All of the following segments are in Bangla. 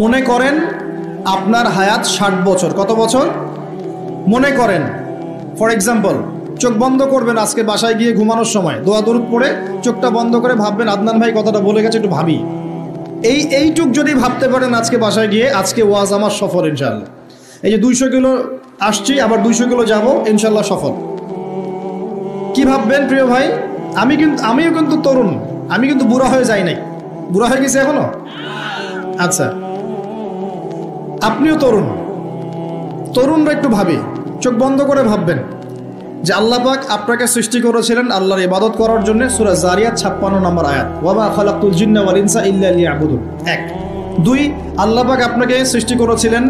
মনে করেন আপনার হায়াত 60 বছর। কত বছর? মনে করেন, ফর এক্সাম্পল, চোখ বন্ধ করবেন আজকে বাসায় গিয়ে ঘুমানোর সময়, দোয়া দরুদ পড়ে চোখটা বন্ধ করে ভাববেন আদনান ভাই কথাটা বলে গেছে, একটু ভাবি। এইটুক যদি ভাবতে পারেন আজকে বাসায় গিয়ে, আজকে ওয়াজ আমার সফল ইনশাআল্লাহ। এই যে 200 কিলো আসছি, আবার 200 কিলো যাবো, ইনশাআল্লাহ সফল। কি ভাববেন প্রিয় ভাই? আমিও কিন্তু তরুণ, আমি কিন্তু বুড়া হয়ে যাই নাই। বুড়া হয়ে গেছি এখনো? আচ্ছা, আপনিও তরুণরা একটু ভাবি, চোখ বন্ধ করে ভাববেন যে আল্লাহ পাক আপনাকে সৃষ্টি করেছিলেন আল্লাহর ইবাদত করার জন্য। সূরা জারিয়াত 56 নম্বর আয়াত, ওয়া মা খালাকতুল জিন্না ওয়াল ইনসা ইল্লা লিয়াবুদুন। 1 2 আল্লাহ পাক আপনাকে সৃষ্টি করেছিলেন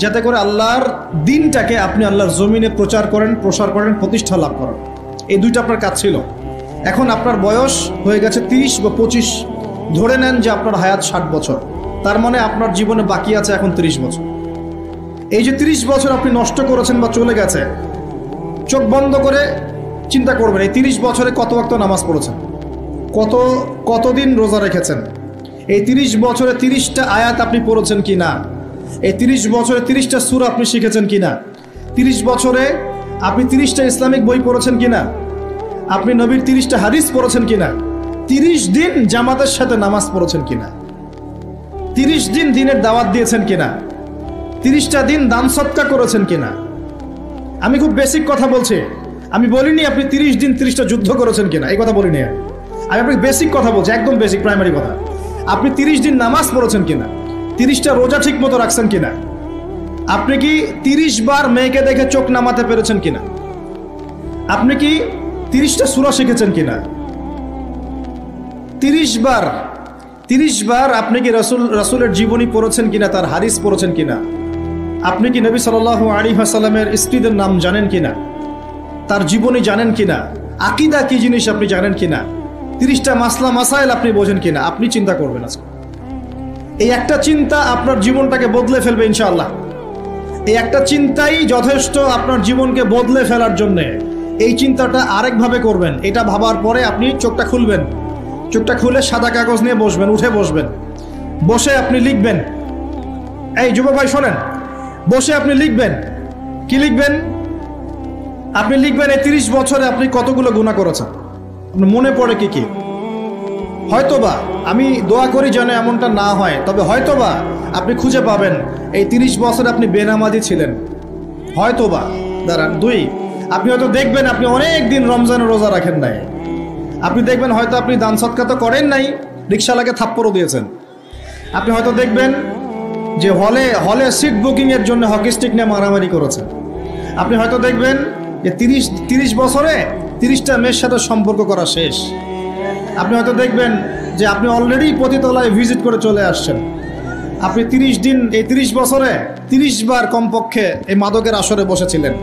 যাতে করে আল্লাহর দ্বীনটাকে আপনি আল্লাহর জমিনে প্রচার করেন, প্রসার করেন, প্রতিষ্ঠা লাভ করেন। এই দুইটা আপনার কাজ ছিল। এখন আপনার বয়স হয়ে গেছে 30 বা 25, ধরে নেন যে আপনার হায়াত 60 বছর। তার মানে আপনার জীবনে বাকি আছে এখন 30 বছর। এই যে 30 বছর আপনি নষ্ট করেছেন বা চলে গেছে, চোখ বন্ধ করে চিন্তা করবেন এই 30 বছরে কত ওয়াক্ত নামাজ পড়েছেন, কতদিন রোজা রেখেছেন, এই 30 বছরে 30টা আয়াত আপনি পড়েছেন কি না, এই 30 বছরে 30টা সূরা আপনি শিখেছেন কি না, 30 বছরে আপনি 30টা ইসলামিক বই পড়েছেন কি না, আপনি নবীর 30টা হাদিস পড়েছেন কি না, 30 দিন জামাতের সাথে নামাজ পড়েছেন কি না, 30 দিন দ্বীনের দাওয়াত দিয়েছেন কিনা, 30টা দিন দান সদকা করেছেন কিনা। আমি খুব বেসিক কথা বলছি, আমি বলিনি আপনি 30 দিন 30টা যুদ্ধ করেছেন কিনা, এই কথা বলিনি। আমি আপনাকে বেসিক কথা বলছি, একদম বেসিক প্রাইমারি কথা। আপনি 30 দিন নামাজ পড়েছেন কিনা, 30টা রোজা ঠিক মতো রাখছেন কিনা, আপনি কি 30 বার মেয়েকে দেখে চোখ নামাতে পেরেছেন কিনা, আপনি কি 30টা সূরা শিখেছেন কিনা, 30 বার আপনি কি রাসূলের জীবনী পড়েছেন কিনা, তার হাদিস পড়েছেন কিনা, আপনি কি নবী সাল্লাল্লাহু আলাইহি ওয়াসাল্লামের স্ত্রীদের নাম জানেন কিনা, তার জীবনী জানেন কিনা, আকীদা কি জিনিস আপনি জানেন কিনা, 30টা মাসলা মাসাইল আপনি বোঝেন কিনা। আপনি চিন্তা করবেন আজকে, এই একটা চিন্তা আপনার জীবনটাকে বদলে ফেলবে ইনশাআল্লাহ। এই একটা চিন্তাই যথেষ্ট আপনার জীবনকে বদলে ফেলার জন্যে। এই চিন্তাটা আরেকভাবে করবেন, এটা ভাবার পরে আপনি চোখটা খুলবেন, চোখটা খুলে সাদা কাগজ নিয়ে বসবেন, উঠে বসবেন, বসে আপনি লিখবেন। এই যুবক ভাই শোনেন, বসে আপনি লিখবেন। কি লিখবেন? আপনি লিখবেন এই 30 বছরে আপনি কতগুলো গুনাহ করেছেন, আপনার মনে পড়ে কি কি। হয়তোবা, আমি দোয়া করি যেন এমনটা না হয়, তবে হয়তোবা আপনি খুঁজে পাবেন এই 30 বছরে আপনি বেনামাজি ছিলেন, হয়তোবা। দাঁড়ান, 2 আপনি হয়তো দেখবেন আপনি অনেক দিন রমজানের রোজা রাখেন নাই, আপনি দেখবেন হয়তো আপনি দান সদকা তো করেন নাই, রিকশাওয়ালাকে থাপ্পড়ও দিয়েছেন। আপনি হয়তো দেখবেন যে হলে সিট বুকিংয়ের জন্য হকি স্টিক নিয়ে মারামারি করেছেন। আপনি হয়তো দেখবেন যে 30 বছরে 30টা মেয়ের সাথে সম্পর্ক করা শেষ। আপনি হয়তো দেখবেন যে আপনি অলরেডি পতিতলায় ভিজিট করে চলে আসছেন। আপনি 30 দিন, এই 30 বছরে 30 বার কমপক্ষে এই মাদকের আসরে বসেছিলেন,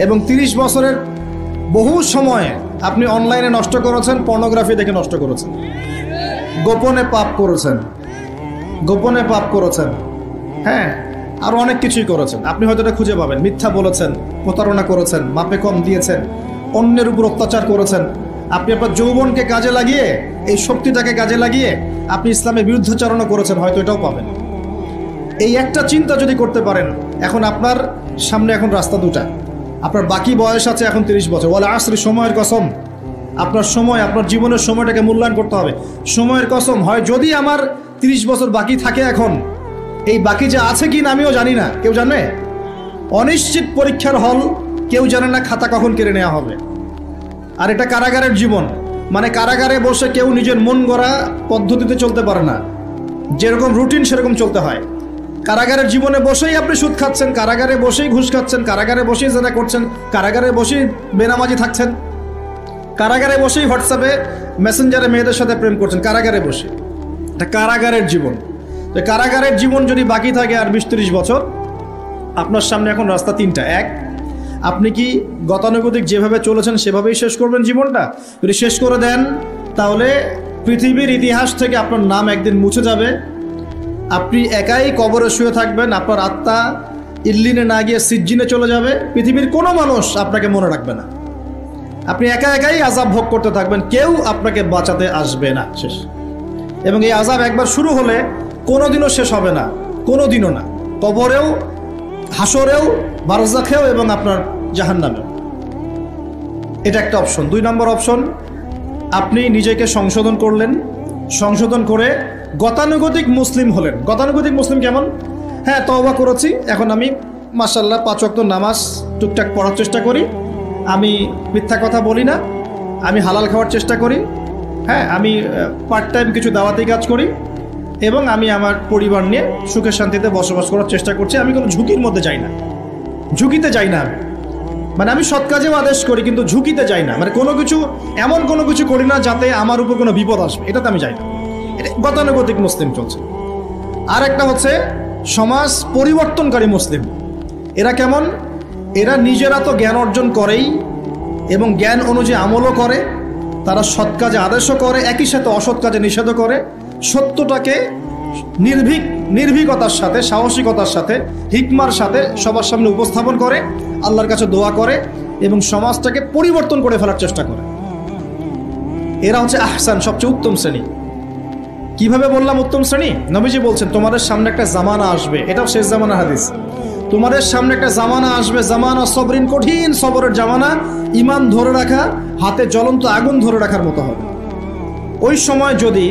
এবং 30 বছরের বহু সময় আপনি অনলাইনে নষ্ট করেছেন, পর্নোগ্রাফি দেখে নষ্ট করেছেন, গোপনে পাপ করেছেন, হ্যাঁ, আর অনেক কিছুই করেছেন। আপনি হয়তো এটা খুঁজে পাবেন। মিথ্যা বলেছেন, প্রতারণা করেছেন, মাপে কম দিয়েছেন, অন্যের উপর অত্যাচার করেছেন। আপনি আপনার যৌবনকে কাজে লাগিয়ে, এই শক্তিটাকে কাজে লাগিয়ে আপনি ইসলামের বিরুদ্ধাচরণও করেছেন, হয়তো এটাও পাবেন। এই একটা চিন্তা যদি করতে পারেন, এখন আপনার সামনে এখন রাস্তা দুটা। আপনার বাকি বয়স আছে এখন 30 বছর। ওয়াল আসরি, সময়ের কসম। আপনার সময়, আপনার জীবনের সময়টাকে মূল্যায়ন করতে হবে। সময়ের কসম, হয় যদি আমার 30 বছর বাকি থাকে, এখন এই বাকি যে আছে কি না আমিও জানি না, কেউ জানে? অনিশ্চিত পরীক্ষার হল, কেউ জানে না খাতা কখন কেড়ে নেওয়া হবে। আর এটা কারাগারের জীবন, মানে কারাগারে বসে কেউ নিজের মন গড়া পদ্ধতিতে চলতে পারে না, যেরকম রুটিন সেরকম চলতে হয়। কারাগারের জীবনে বসেই আপনি সুদ খাচ্ছেন, কারাগারে বসেই ঘুষ খাচ্ছেন, কারাগারে বসেই জেনা করছেন, কারাগারে বসেই বেনামাজি থাকছেন, কারাগারে বসেই হোয়াটসঅ্যাপে মেসেঞ্জারে মেয়েদের সাথে প্রেম করছেন, কারাগারে বসে। এটা কারাগারের জীবন। তো কারাগারের জীবন যদি বাকি থাকে আর 20-30 বছর, আপনার সামনে এখন রাস্তা 3টা। 1, আপনি কি গতানুগতিক যেভাবে চলেছেন সেভাবেই শেষ করবেন জীবনটা? যদি শেষ করে দেন, তাহলে পৃথিবীর ইতিহাস থেকে আপনার নাম একদিন মুছে যাবে। আপনি একাই কবরে শুয়ে থাকবেন, আপনার আত্মা ইল্লিনে না গিয়ে সিজ্জিনে চলে যাবে। পৃথিবীর কোনো মানুষ আপনাকে মনে রাখবে না, আপনি একা একাই আযাব ভোগ করতে থাকবেন, কেউ আপনাকে বাঁচাতে আসবে না। শেষ। এবং এই আযাব একবার শুরু হলে কোনোদিনও শেষ হবে না, কোনোদিনও না, কবরেও, হাসরেও, বারজাখেও এবং আপনার জাহান্নামেও। এটা একটা অপশন। 2 নম্বর অপশন, আপনি নিজেকে সংশোধন করলেন, সংশোধন করে গতানুগতিক মুসলিম হলেন। গতানুগতিক মুসলিম কেমন? হ্যাঁ, তওবা করেছি, এখন আমি মাশাআল্লাহ 5 ওয়াক্ত নামাজ টুকটাক পড়ার চেষ্টা করি, আমি মিথ্যা কথা বলি না, আমি হালাল খাওয়ার চেষ্টা করি, হ্যাঁ, আমি পার্ট টাইম কিছু দাওয়াতি কাজ করি এবং আমি আমার পরিবার নিয়ে সুখে শান্তিতে বসবাস করার চেষ্টা করছি। আমি কোনো ঝুঁকির মধ্যে যাই না, ঝুঁকিতে যাই না আমি, মানে আমি সৎ কাজেও আদেশ করি কিন্তু ঝুঁকিতে যাই না, মানে কোনো কিছু এমন কোনো কিছু করি না যাতে আমার উপর কোনো বিপদ আসবে, এটাতে আমি যাই না। এটা গতানুগতিক মুসলিম চলছে। আর একটা হচ্ছে সমাজ পরিবর্তনকারী মুসলিম। এরা কেমন? এরা নিজেরা তো জ্ঞান অর্জন করেই এবং জ্ঞান অনুযায়ী আমলও করে, তারা সৎ কাজে আদেশও করে, একই সাথে অসৎ কাজে নিষেধও করে, সত্যটাকে নির্ভীকতার সাথে, সাহসিকতার সাথে, হিকমার সাথে সবার সামনে উপস্থাপন করে, আল্লাহর কাছে দোয়া করে এবং সমাজটাকে পরিবর্তন করে ফেলার চেষ্টা করে। এরা হচ্ছে আহসান, সবচেয়ে উত্তম শ্রেণী। কিভাবে বললাম উত্তম শ্রেণী? নবীজি বলছেন তোমাদের সামনে একটা জামানা আসবে, এটাও শেষ জামানা হাদিস। তোমাদের সামনে একটা জামানা আসবে, জামানা সবরিন, কঠিন সবরের জামানা, ঈমান ধরে রাখা হাতে জ্বলন্ত আগুন ধরে রাখার মতো হবে। ওই সময় যদি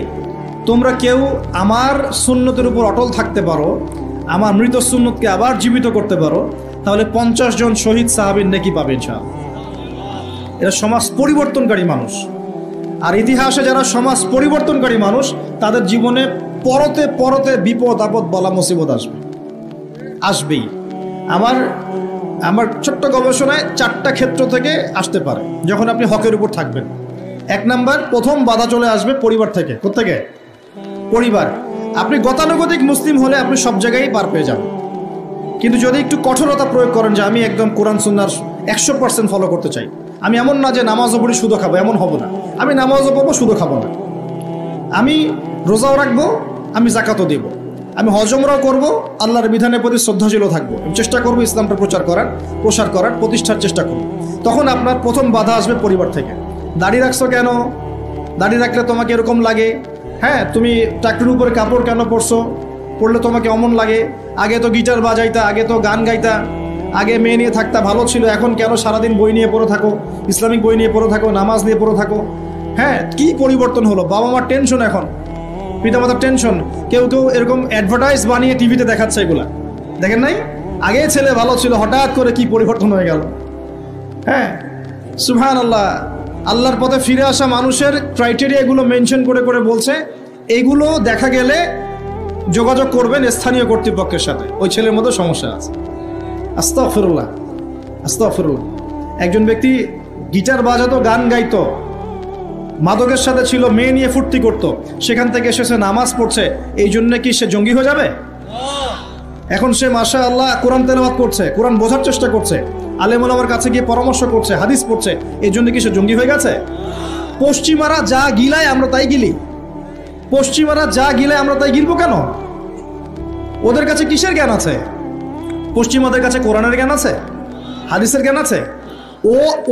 তোমরা কেউ আমার সুন্নতের উপর অটল থাকতে পারো, আমার মৃত সুন্নতকে আবার জীবিত করতে পারো, তাহলে 50 জন শহীদ সাহাবীর নেকি পাবে ইনশাআল্লাহ। এরা সমাজ পরিবর্তনকারী মানুষ। আর ইতিহাসে যারা সমাজ পরিবর্তনকারী মানুষ, তাদের জীবনে পরতে পরতে বিপদ আপদ বলা মুসিবত আসবেই। আমার ছোট্ট গবেষণায় 4টা ক্ষেত্র থেকে আসতে পারে যখন আপনি হকের উপর থাকবেন। 1 নাম্বার, প্রথম বাধা চলে আসবে পরিবার থেকে। কোত্থেকে? পরিবার। আপনি গতানুগতিক মুসলিম হলে আপনি সব জায়গায় পার পেয়ে যাবেন, কিন্তু যদি একটু কঠোরতা প্রয়োগ করেন যে আমি একদম কোরআন সুন্নাহর 100% ফলো করতে চাই, আমি এমন না যে নামাজও পড়ি সুদও খাবো, এমন হব না, আমি নামাজও পড়বো সুদও খাবো না, আমি রোজাও রাখবো, আমি জাকাতও দেব, আমি হজ উমরাও করবো, আল্লাহর বিধানের প্রতি শ্রদ্ধাশীলও থাকবো, চেষ্টা করবো ইসলামটা প্রসার করার প্রতিষ্ঠার চেষ্টা করবো, তখন আপনার প্রথম বাধা আসবে পরিবার থেকে। দাড়ি রাখছো কেন? দাড়ি রাখলে তোমাকে এরকম লাগে, হ্যাঁ, তুমি টাকরির উপরে কাপড় কেন পরলে তোমাকে অমন লাগে, আগে তো গিটার বাজাইতা, আগে তো গান গাইতা, আগে মেয়ে নিয়ে থাকতা, ভালো ছিল, এখন কেন সারাদিন বই নিয়ে পড়ে থাকো, ইসলামিক বই নিয়ে পড়ে থাকো, নামাজ নিয়ে পড়ে থাকো, হ্যাঁ, কি পরিবর্তন হলো, বাবা মার টেনশন, এখন পিতামাতার টেনশন, কেউ এরকম অ্যাডভার্টাইজ বানিয়ে টিভিতে দেখাচ্ছে, এগুলা দেখেন নাই? আগে ছেলে ভালো ছিল, হঠাৎ করে কি পরিবর্তন হয়ে গেল। হ্যাঁ, সুবহানাল্লাহ। আল্লাহর পথে ফিরে আসা মানুষের ক্রাইটেরিয়া এগুলো মেনশন করে করে বলছে, এগুলো দেখা গেলে যোগাযোগ করবেন স্থানীয় কর্তৃপক্ষের সাথে, ওই ছেলের মধ্যে সমস্যা আছে। আস্তাগফিরুল্লাহ, আস্তাগফিরুল্লাহ। একজন ব্যক্তি গিটার বাজাতো, গান গাইতো, মাদকের সাথে ছিল, মেয়ে নিয়ে ফুর্তি করতো, সেখান থেকে এসেছে নামাজ পড়ছে, এই জন্য কি সে জঙ্গি হয়ে যাবে? এখন সে মাশাআল্লাহ কোরআন তেলাওয়াত করছে, কোরআন বোঝার চেষ্টা করছে, আলেম ওলামার কাছে গিয়ে পরামর্শ করছে, হাদিস পড়ছে, এই জন্য কি সে জঙ্গি হয়ে গেছে? পশ্চিমারা যা গিলায় আমরা তাই গিলি, পশ্চিমারা যা গিলায় আমরা তাই গিলবো কেন? ওদের কাছে কিসের জ্ঞান আছে? পশ্চিমাদের কাছে কোরআনের জ্ঞান আছে, হাদিসের জ্ঞান আছে।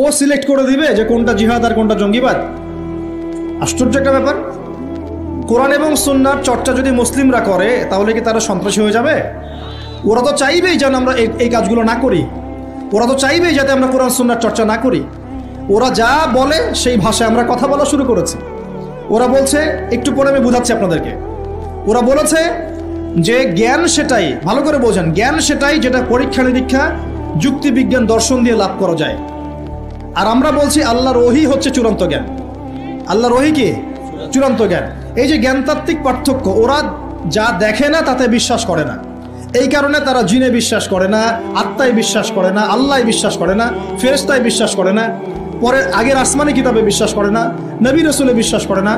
ও সিলেক্ট করে দিবে যে কোনটা জিহাদ আর কোনটা জঙ্গিবাদ? আশ্চর্য একটা ব্যাপার। কোরআন এবং সুন্নাহর চর্চা যদি মুসলিমরা করে, তাহলে কি তারা সন্ত্রাসী হয়ে যাবে? ওরা তো চাইবেই যেন আমরা এই কাজগুলো না করি, ওরা তো চাইবেই যাতে আমরা কোরআন সুন্নাহর চর্চা না করি। ওরা যা বলে সেই ভাষায় আমরা কথা বলা শুরু করেছি। ওরা বলছে, একটু পরে আমি বুঝাচ্ছি আপনাদেরকে, ওরা বলেছে যে জ্ঞান সেটাই, ভালো করে বোঝেন, জ্ঞান সেটাই যেটা পরীক্ষা নিরীক্ষা, যুক্তি বিজ্ঞান, দর্শন দিয়ে লাভ করা যায়। আর আমরা বলছি আল্লাহর ওহী হচ্ছে চূড়ান্ত জ্ঞান। আল্লাহর ওহী কি? চূড়ান্ত জ্ঞান। এই যে জ্ঞানতাত্ত্বিক পার্থক্য, ওরা যা দেখে না তাতে বিশ্বাস করে না, এই কারণে তারা জিনে বিশ্বাস করে না, আত্মায় বিশ্বাস করে না, আল্লাহ বিশ্বাস করে না, ফেরেশতায় বিশ্বাস করে না, পরে আগের আসমানি কিতাবে বিশ্বাস করে না, নবী রাসূলে বিশ্বাস করে না,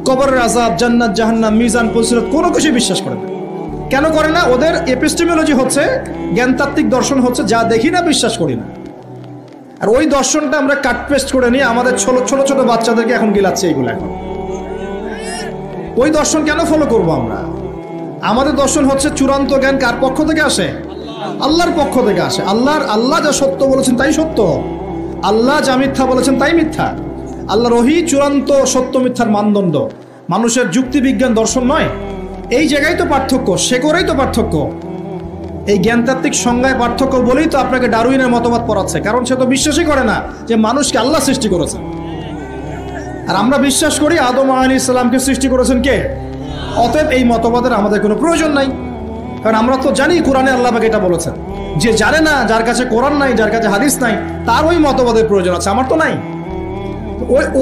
কবরের আযাব, জান্নাত জাহান্নাম, মিজান, ফজিলত কোনো কিছু বিশ্বাস করে না। কেন করে না? ওদের এপিস্টেমোলজি হচ্ছে, জ্ঞানতাত্ত্বিক দর্শন হচ্ছে যা দেখি না বিশ্বাস করি না। আর ওই দর্শনটা আমরা কাট পেস্ট করে নিয়ে আমাদের ছোট ছোট বাচ্চাদেরকে এখন গিলাচ্ছে এইগুলো। এখন ওই দর্শন কেন ফলো করব আমরা? আমাদের দর্শন হচ্ছে চূড়ান্ত জ্ঞান কার পক্ষ থেকে আসে? আল্লাহর পক্ষ থেকে আসে। আল্লাহ যা সত্য বলেছেন তাই সত্য, আল্লাহ যা মিথ্যা বলেছেন তাই মিথ্যা। আল্লাহর ওহী চূড়ান্ত সত্য মিথ্যার মানদণ্ড, মানুষের যুক্তি বিজ্ঞান দর্শন নয়। এই জায়গায় তো পার্থক্য, সে করেই তো পার্থক্য। এই জ্ঞানতাত্ত্বিক সংজ্ঞায় পার্থক্য বলেই তো আপনাকে ডারউইনের মতবাদ পড়াচ্ছে, কারণ সে তো বিশ্বাসই করে না যে মানুষকে আল্লাহ সৃষ্টি করেছে। আর আমরা বিশ্বাস করি আদম আলাইহিস সালামকে সৃষ্টি করেছেন কে? অতএব এই মতবাদের আমাদের কোনো প্রয়োজন নাই, কারণ আমরা তো জানি কোরআনে আল্লাহ পাক এটা বলেছেন। যে জানে না, যার কাছে কোরআন নাই, যার কাছে হাদিস নাই, তার ওই মতবাদের প্রয়োজন আছে, আমার তো নাই।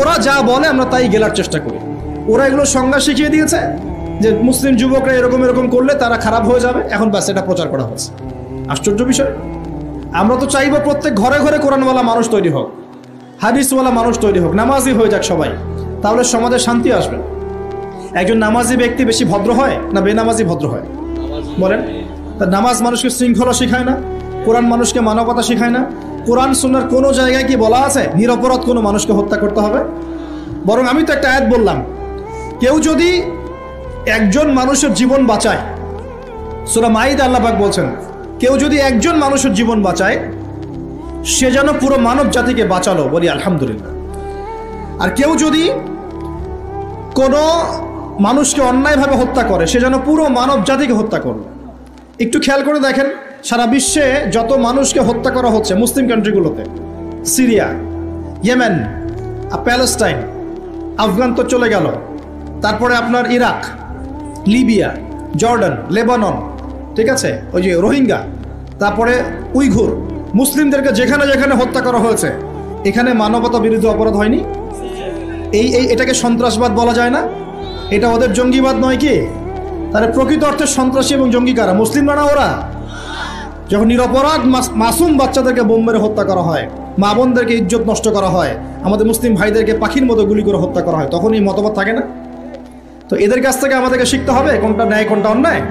ওরা যা বলে আমরা তাই গেলার চেষ্টা করি। ওরা এগুলো সংজ্ঞা শিখিয়ে দিয়েছে যে মুসলিম যুবকরা এরকম এরকম করলে তারা খারাপ হয়ে যাবে, এখন ব্যাস এটা প্রচার করা হচ্ছে। আশ্চর্য বিষয়। আমরা তো চাইবো প্রত্যেক ঘরে ঘরে কোরআনওয়ালা মানুষ তৈরি হোক, হাদিসওয়ালা মানুষ তৈরি হোক, নামাজি হয়ে যাক সবাই, তাহলে সমাজে শান্তি আসবে। একজন নামাজি ব্যক্তি বেশি ভদ্র হয় না বেনামাজি ভদ্র হয়? বলেন। তা নামাজ মানুষকে শৃঙ্খলা শেখায় না? কোরআন মানুষকে মানবতা শেখায় না? কোরআন সুন্নাহর কোনো জায়গায় কি বলা আছে নিরপরাধ কোনো মানুষকে হত্যা করতে হবে? বরং আমি তো একটা আয়াত বললাম, কেউ যদি একজন মানুষের জীবন বাঁচায়, সূরা মাইদা আল্লাহ পাক বলছেন, কেউ যদি একজন মানুষের জীবন বাঁচায় সে যেন পুরো মানব জাতিকে বাঁচালো, বলি আলহামদুলিল্লাহ। আর কেউ যদি কোনো মানুষকে অন্যায়ভাবে হত্যা করে সে যেন পুরো মানব জাতিকে হত্যা করলো। একটু খেয়াল করে দেখেন, সারা বিশ্বে যত মানুষকে হত্যা করা হচ্ছে মুসলিম কান্ট্রিগুলোতে, সিরিয়া, ইয়েমেন, প্যালেস্টাইন, আফগান তো চলে গেল, তারপরে আপনার ইরাক, লিবিয়া, জর্ডান, লেবানন, ঠিক আছে, ওই যে রোহিঙ্গা, তারপরে উইঘুর, মুসলিমদেরকে যেখানে যেখানে হত্যা করা হয়েছে, এখানে মানবতা বিরোধী অপরাধ হয়নি? এটাকে সন্ত্রাসবাদ বলা যায় না? এটা ওদের জঙ্গিবাদ নয় কি? তাহলে প্রকৃত অর্থে সন্ত্রাসী এবং জঙ্গি কারা? মুসলিমরা না ওরা? যখন নিরপরাধ মাসুম বাচ্চাদেরকে বোম মেরে হত্যা করা হয়, মা বোনদেরকে ইজ্জত নষ্ট করা হয়, আমাদের মুসলিম ভাইদেরকে পাখির মতো গুলি করে হত্যা করা হয়, তখন এই মতবাদ থাকে না? তো এদের কাছ থেকে আমাদেরকে শিখতে হবে কোনটা ন্যায় কোনটা অন্যায়।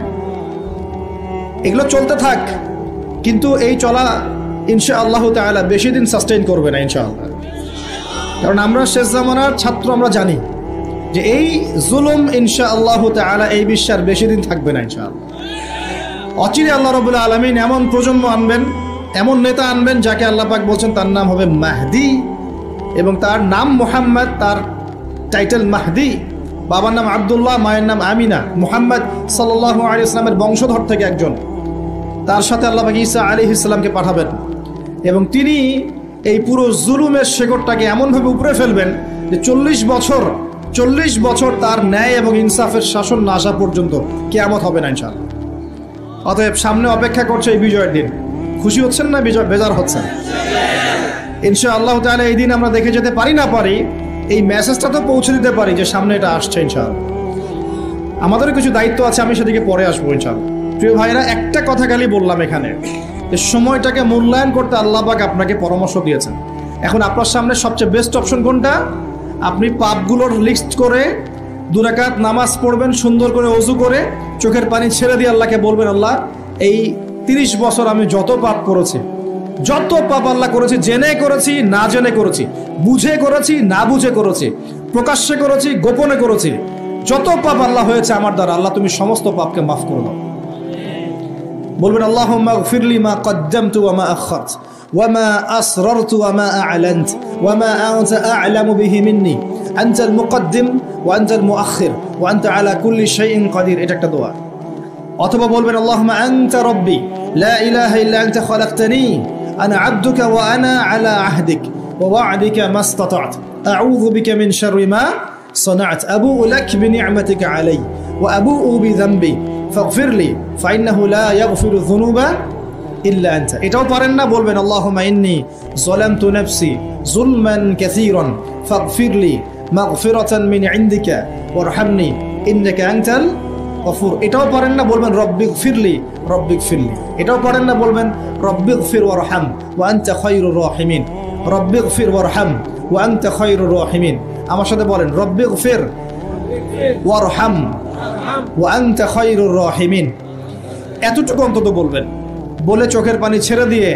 এগুলো চলতে থাক, কিন্তু এই চলা ইনশাআল্লাহ তাআলা বেশি দিন সাস্টেইন করবে না ইনশাআল্লাহ। কারণ আমরা শেষ জামানার ছাত্র, আমরা জানি যে এই জুলুম ইনশাআল্লাহ তাআলা এই বিশ্বের বেশি দিন থাকবে না ইনশাআল্লাহ। অচিরে আল্লাহ রাব্বুল আলামিন এমন প্রজন্ম আনবেন, এমন নেতা আনবেন যাকে আল্লাহ পাক বলছেন তার নাম হবে মাহদি, এবং তার নাম মুহাম্মদ, তার টাইটেল মাহদি। বাবার নাম আব্দুল্লাহ, মায়ের নাম আমিনা। মুহাম্মদ সাল্লাল্লাহু আলাইহি ওয়াসাল্লামের বংশধর থেকে একজন। তার সাথে আল্লাহ পাক ঈসা আলাইহিস সালামকে পাঠাবেন, এবং তিনি এই পুরো জুলুমের শেকড়টাকে এমনভাবে উপরে ফেলবেন যে 40 বছর তার ন্যায় এবং ইনসাফের শাসন না আসা পর্যন্ত কিয়ামত হবে না ইনশাআল্লাহ। অতএব সামনে অপেক্ষা করছে এই বিজয়ের দিন। খুশি হচ্ছেন না বেজার হচ্ছেন? ইনশাআল্লাহ তাআলা এই দিন আমরা দেখে যেতে পারি না পারি, এই মেসেজটা তো পৌঁছে দিতে পারি যে সামনে এটা আসছে ইনশাআল্লাহ। আমাদেরও কিছু দায়িত্ব আছে, আমি সেদিকে পরে আসবো ইনশাআল্লাহ। প্রিয় ভাইরা, একটা কথা খালি বললাম এখানে, যে সময়টাকে মূল্যায়ন করতে আল্লাহ পাক আপনাকে পরামর্শ দিয়েছেন। এখন আপনার সামনে সবচেয়ে বেস্ট অপশন কোনটা? আপনি পাপগুলোর লিস্ট করে 2 রাকাত নামাজ পড়বেন, সুন্দর করে ওযু করে চোখের পানি ছেড়ে দিয়ে আল্লাহকে বলবেন, আল্লাহ এই 30 বছর আমি যত পাপ করেছি, যত পাপ আল্লাহ করেছি, জেনে করেছি না জেনে করেছি, বুঝে করেছি না বুঝে করেছি, প্রকাশ্যে করেছি গোপনে করেছি, যত পাপ আল্লাহ হয়েছে আমার দ্বারা, আল্লাহ তুমি সমস্ত পাপকে মাফ করে দাও। বলবেন আল্লাহুম্মা গফিরলি মা কদ্দামতু ওয়া মা আখারতু ওয়া মা আসরারতু ওয়া মা আ'লানতু ওয়া মা আনতা আ'লামু বিহি মিন্নি আনতাল মুকদ্দিম ওয়া আনতাল মুআখির ওয়া আনতা আলা কুল্লি শাইইন কাদির। এটা একটা দোয়া। অথবা বলবেন আল্লাহুম্মা আনতা রাব্বি লা ইলাহা ইল্লা আনতা খালাকতানি আনা আবদুকা ওয়া আনা আলা আহদিক ওয়া ওয়া'দিকা মাস্তাতা'তু আউযু বিকা মিন শাররি মা صنعت أبوء لك بنعمتك علي وأبوء بذنبي فاغفر لي فإنه لا يغفر الذنوب إلا أنت। এটাও পারেন না, বলবেন আল্লাহুম্মা ইন্নী যালামতু নাফসি যুলমান কাসীরান ফাগফির লি মাগফিরাতান মিন ইনদিকা ওয়ারহামনি ইন্নাকা আনতাল গফুর। এটাও পারেন না, বলবেন রব্বিগফিরলি রব্বিগফিরলি। এটাও পারেন না, বলবেন রব্বিগফির ওয়ারহাম ওয়া আনতা খায়রুর রাহিমিন। রব্বিগফির ওয়ারহাম ওয়া আনতা খায়রুর রাহিমিন। আমার সাথে বলেন রব্বিগফির ওয়ারহাম ওয়া আনতা খায়রুর রাহিমিন। এতটুকু অন্তত বলবেন, বলে চোখের পানি ছেড়ে দিয়ে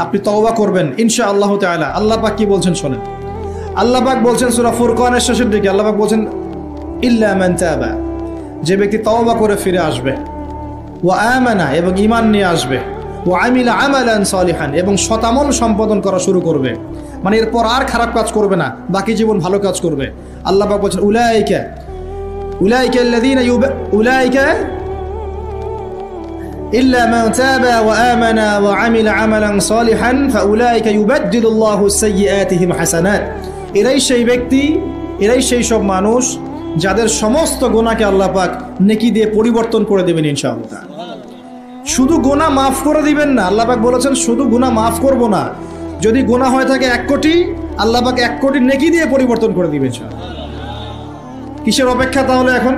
আপনি তওবা করবেন ইনশাআল্লাহ তাআলা। আল্লাহ পাক কি বলছেন শোনেন। আল্লাহ পাক বলছেন সূরা ফুরকানের শেষের দিকে, আল্লাহ পাক বলছেন ইল্লা মান তাবা, যে ব্যক্তি তওবা করে ফিরে আসবে, ওয়া আমানা, এবং ঈমান নিয়ে আসবে, ওয়া আমিলা আমালান সালিহান, এবং সতামল সম্পাদন করা শুরু করবে, মানে এরপর আর খারাপ কাজ করবে না, বাকি জীবন ভালো কাজ করবে। আল্লাহ পাক বলছেন উলাইকা উলাইকা ইল্লা মান তাবা ওয়া আমানা ওয়া আমিলা আমালান সালিহান ফাউলাইকা ইউবাদদিলুল্লাহু সাইয়্যাতিহিম হাসানাত। এরাই সেই ব্যক্তি, এরাই সেই সব মানুষ যাদের সমস্ত গুনাহকে আল্লাহ পাক নেকি দিয়ে পরিবর্তন করে দেবেন ইনশাআল্লাহ। শুধু গুনাহ মাফ করে দিবেন না, আল্লাহ পাক বলেছেন শুধু গুনাহ মাফ করব না, যদি গুনাহ হয়ে থাকে 1 কোটি, আল্লাহ পাক 1 কোটি নেকি দিয়ে পরিবর্তন করে দিবেন ইনশাআল্লাহ। কিসের অপেক্ষা তাহলে এখন?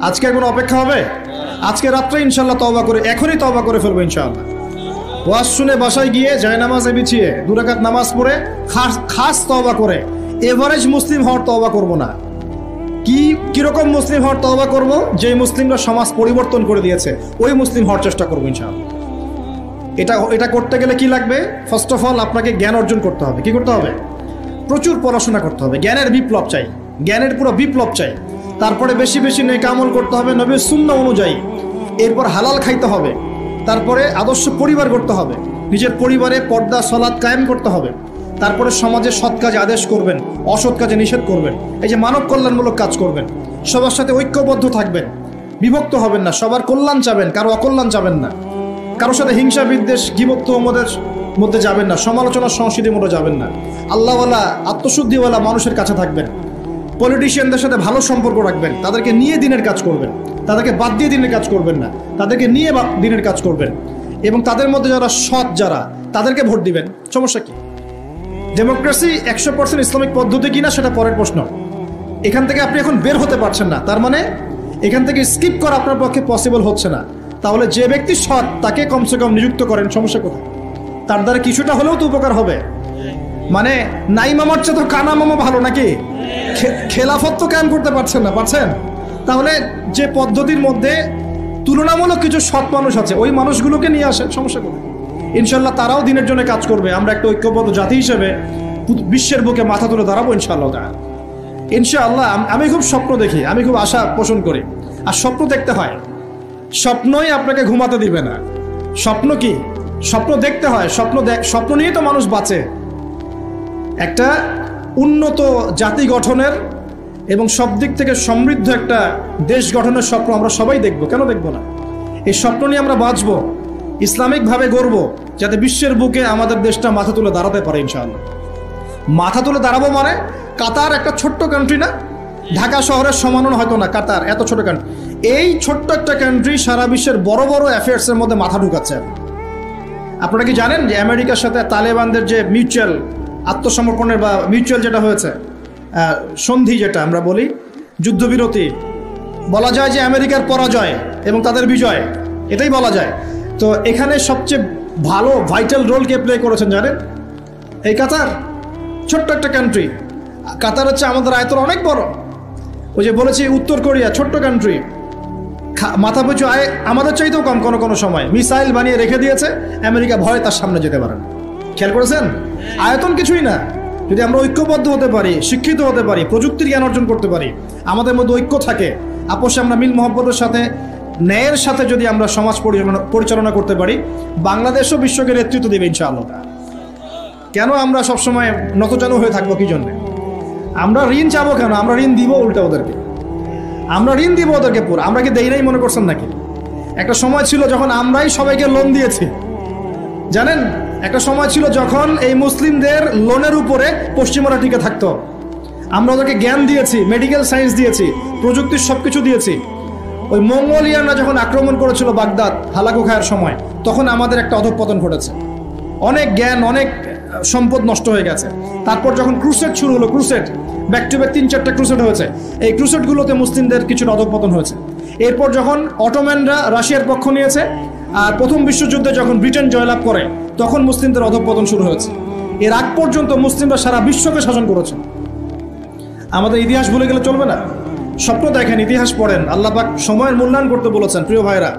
আজকে কোনো অপেক্ষা হবে? আজকে রাত্রে ইনশাআল্লাহ তওবা করে, এখনই তওবা করে ফেলবো ইনশাআল্লাহ। ওয়াজ শুনে বাসায় গিয়ে জায়নামাজে বিছিয়ে 2 রাকাত নামাজ পড়ে খাস তওবা করে, এভারেজ মুসলিম হওয়ার তওবা করব না। কিরকম মুসলিম হওয়ার তওবা করব? যে মুসলিমরা সমাজ পরিবর্তন করে দিয়েছে ওই মুসলিম হওয়ার চেষ্টা করবো ইনশাআল্লাহ। এটা করতে গেলে কি লাগবে? ফার্স্ট অফ অল আপনাকে জ্ঞান অর্জন করতে হবে। কি করতে হবে? প্রচুর পড়াশোনা করতে হবে। জ্ঞানের বিপ্লব চাই, জ্ঞানের পুরো বিপ্লব চাই। তারপরে বেশি বেশি নেক আমল করতে হবে নবীর সুন্নাহ অনুযায়ী। এরপর হালাল খাইতে হবে। তারপরে আদর্শ পরিবার করতে হবে, নিজের পরিবারে পর্দা সালাত কায়েম করতে হবে। তারপরে সমাজে সৎ কাজে আদেশ করবেন, অসৎ কাজে নিষেধ করবেন। এই যে মানব কল্যাণমূলক কাজ করবেন, সবার সাথে ঐক্যবদ্ধ থাকবেন, বিভক্ত হবেন না, সবার কল্যাণ চাবেন, কারো অকল্যাণ চাবেন না, কারোর সাথে হিংসা বিদ্বেষ গীবত তোহমতের মধ্যে যাবেন না, সমালোচনা সংস্কৃতির মধ্যে যাবেন না। আল্লাহওয়ালা আত্মশুদ্ধিওয়ালা মানুষের কাছে থাকবেন। পলিটিশিয়ানদের সাথে ভালো সম্পর্ক রাখবেন, তাদেরকে নিয়ে দিনের কাজ করবেন, তাদেরকে বাদ দিয়ে দিনের কাজ করবেন না, তাদেরকে নিয়ে দিনের কাজ করবেন। এবং তাদের মধ্যে যারা সৎ, যারা তাদেরকে ভোট দিবেন। সমস্যা কি? ডেমোক্রেসি 100% ইসলামিক পদ্ধতি কিনা সেটা পরের প্রশ্ন। এখান থেকে আপনি এখন বের হতে পারছেন না, তার মানে এখান থেকে স্কিপ করা আপনার পক্ষে পসিবল হচ্ছে না। তাহলে যে ব্যক্তি সৎ তাকে কমসে কম নিযুক্ত করেন। সমস্যা কোথায়? তার দ্বারা কিছুটা হলেও তো উপকার হবে। মানে নাই মামার চেয়ে তো কানা মামা ভালো নাকি? খেলাফত তো কায়েম করতে পারছেন না, পারছেন? তাহলে যে পদ্ধতির মধ্যে তুলনামূলক কিছু সৎ মানুষ আছে ওই মানুষগুলোকে নিয়ে আসেন। সমস্যা কোথায়? ইনশাল্লাহ তারাও দিনের জন্য কাজ করবে। আমরা একটা ঐক্যবদ্ধ জাতি হিসেবে বিশ্বের বুকে মাথা তুলে দাঁড়াবো ইনশাআল্লাহ। ইনশাআল্লাহ আমি খুব স্বপ্ন দেখি, আমি খুব আশা পোষণ করি। আর স্বপ্ন দেখতে হয়, স্বপ্নই আপনাকে ঘুমাতে দিবে না। স্বপ্ন কি? স্বপ্ন দেখতে হয়। স্বপ্ন নিয়ে তো মানুষ বাঁচে। একটা উন্নত জাতি গঠনের এবং সব দিক থেকে সমৃদ্ধ একটা দেশ গঠনের স্বপ্ন আমরা সবাই দেখব, কেন দেখব না? এই স্বপ্ন নিয়ে আমরা বাঁচবো, ইসলামিকভাবে গড়ব, যাতে বিশ্বের বুকে আমাদের দেশটা মাথা তুলে দাঁড়াতে পারে ইনশাআল্লাহ। মাথা তুলে দাঁড়াবো মানে কাতার একটা ছোট্ট কান্ট্রি না, ঢাকা শহরের সমানও হয়তো না। কাতার এত ছোট কান্ট্রি, এই ছোট্ট একটা কান্ট্রি সারা বিশ্বের বড় বড় অ্যাফেয়ার্সের মধ্যে মাথা ঢুকাচ্ছে। আপনারা কি জানেন যে আমেরিকার সাথে তালেবানদের যে মিউচুয়াল আত্মসমর্পণের বা মিউচুয়াল যেটা হয়েছে সন্ধি, যেটা আমরা বলি যুদ্ধবিরতি, বলা যায় যে আমেরিকার পরাজয় এবং তাদের বিজয়, এটাই বলা যায়। তো এখানে সবচেয়ে ভালো ভাইটাল রোল কে প্লে করেছেন জানেন? এই কাতার। ছোট্ট একটা কান্ট্রি। কাতার হচ্ছে আমাদের আয়তন অনেক বড়। ওই যে বলেছি উত্তর কোরিয়া ছোট্ট কান্ট্রি, মাথা পিছু আয় আমাদের চাইতেও কম। কোনো সময় মিসাইল বানিয়ে রেখে দিয়েছে, আমেরিকা ভয়ে তার সামনে যেতে পারেন। খেয়াল করেছেন? আয়তন কিছুই না। যদি আমরা ঐক্যবদ্ধ হতে পারি, শিক্ষিত হতে পারি, প্রযুক্তির জ্ঞান অর্জন করতে পারি, আমাদের মধ্যে ঐক্য থাকে, আপোষে আমরা মিল মহব্বতের সাথে ন্যায়ের সাথে যদি আমরা সমাজ পরিচালনা করতে পারি, বাংলাদেশও বিশ্বকে নেতৃত্ব দেবে ইনশাআল্লাহ। কেন আমরা সবসময় নতজানু হয়ে থাকবো? কি জন্যে? আমরা ঋণ চাবো কেন? আমরা ঋণ দিব উল্টা ওদেরকে, আমরা ঋণ দিব ওদেরকে পুরো। আমরা কি দেই নাই মনে করছেন নাকি? একটা সময় ছিল যখন আমরাই সবাইকে লোন দিয়েছি, জানেন? একটা সময় ছিল যখন এই মুসলিমদের লোনের উপরে পশ্চিমারা টিকে থাকতো। আমরা ওদেরকে জ্ঞান দিয়েছি, মেডিকেল সায়েন্স দিয়েছি, প্রযুক্তির সবকিছু দিয়েছি। ওই মঙ্গোলিয়ানরা যখন আক্রমণ করেছিল বাগদাদ হালাকু খায়ের সময়, তখন আমাদের একটা অধঃপতন ঘটেছে। অনেক জ্ঞান, অনেক সম্পদ নষ্ট হয়ে গেছে। তারপর যখন ক্রুসেড শুরু হলো, ক্রুসেড ব্যাক টু ব্যাক 3-4টা ক্রুসেড হয়েছে, এই ক্রুসেডগুলোতে মুসলিমদের কিছুটা অধঃপতন হয়েছে। এরপর যখন অটোম্যানরা রাশিয়ার পক্ষ নিয়েছে, আর প্রথম বিশ্বযুদ্ধে যখন ব্রিটেন জয়লাভ করে, তখন মুসলিমদের অধঃপতন শুরু হয়েছে। এর আগ পর্যন্ত মুসলিমরা সারা বিশ্বকে শাসন করেছে। আমাদের ইতিহাস ভুলে গেলে চলবে না। স্বপ্ন দেখেন, ইতিহাস পড়েন। আল্লাহ পাক সময়ের মূল্যায়ন করতে বলেছেন। প্রিয় ভাইরা,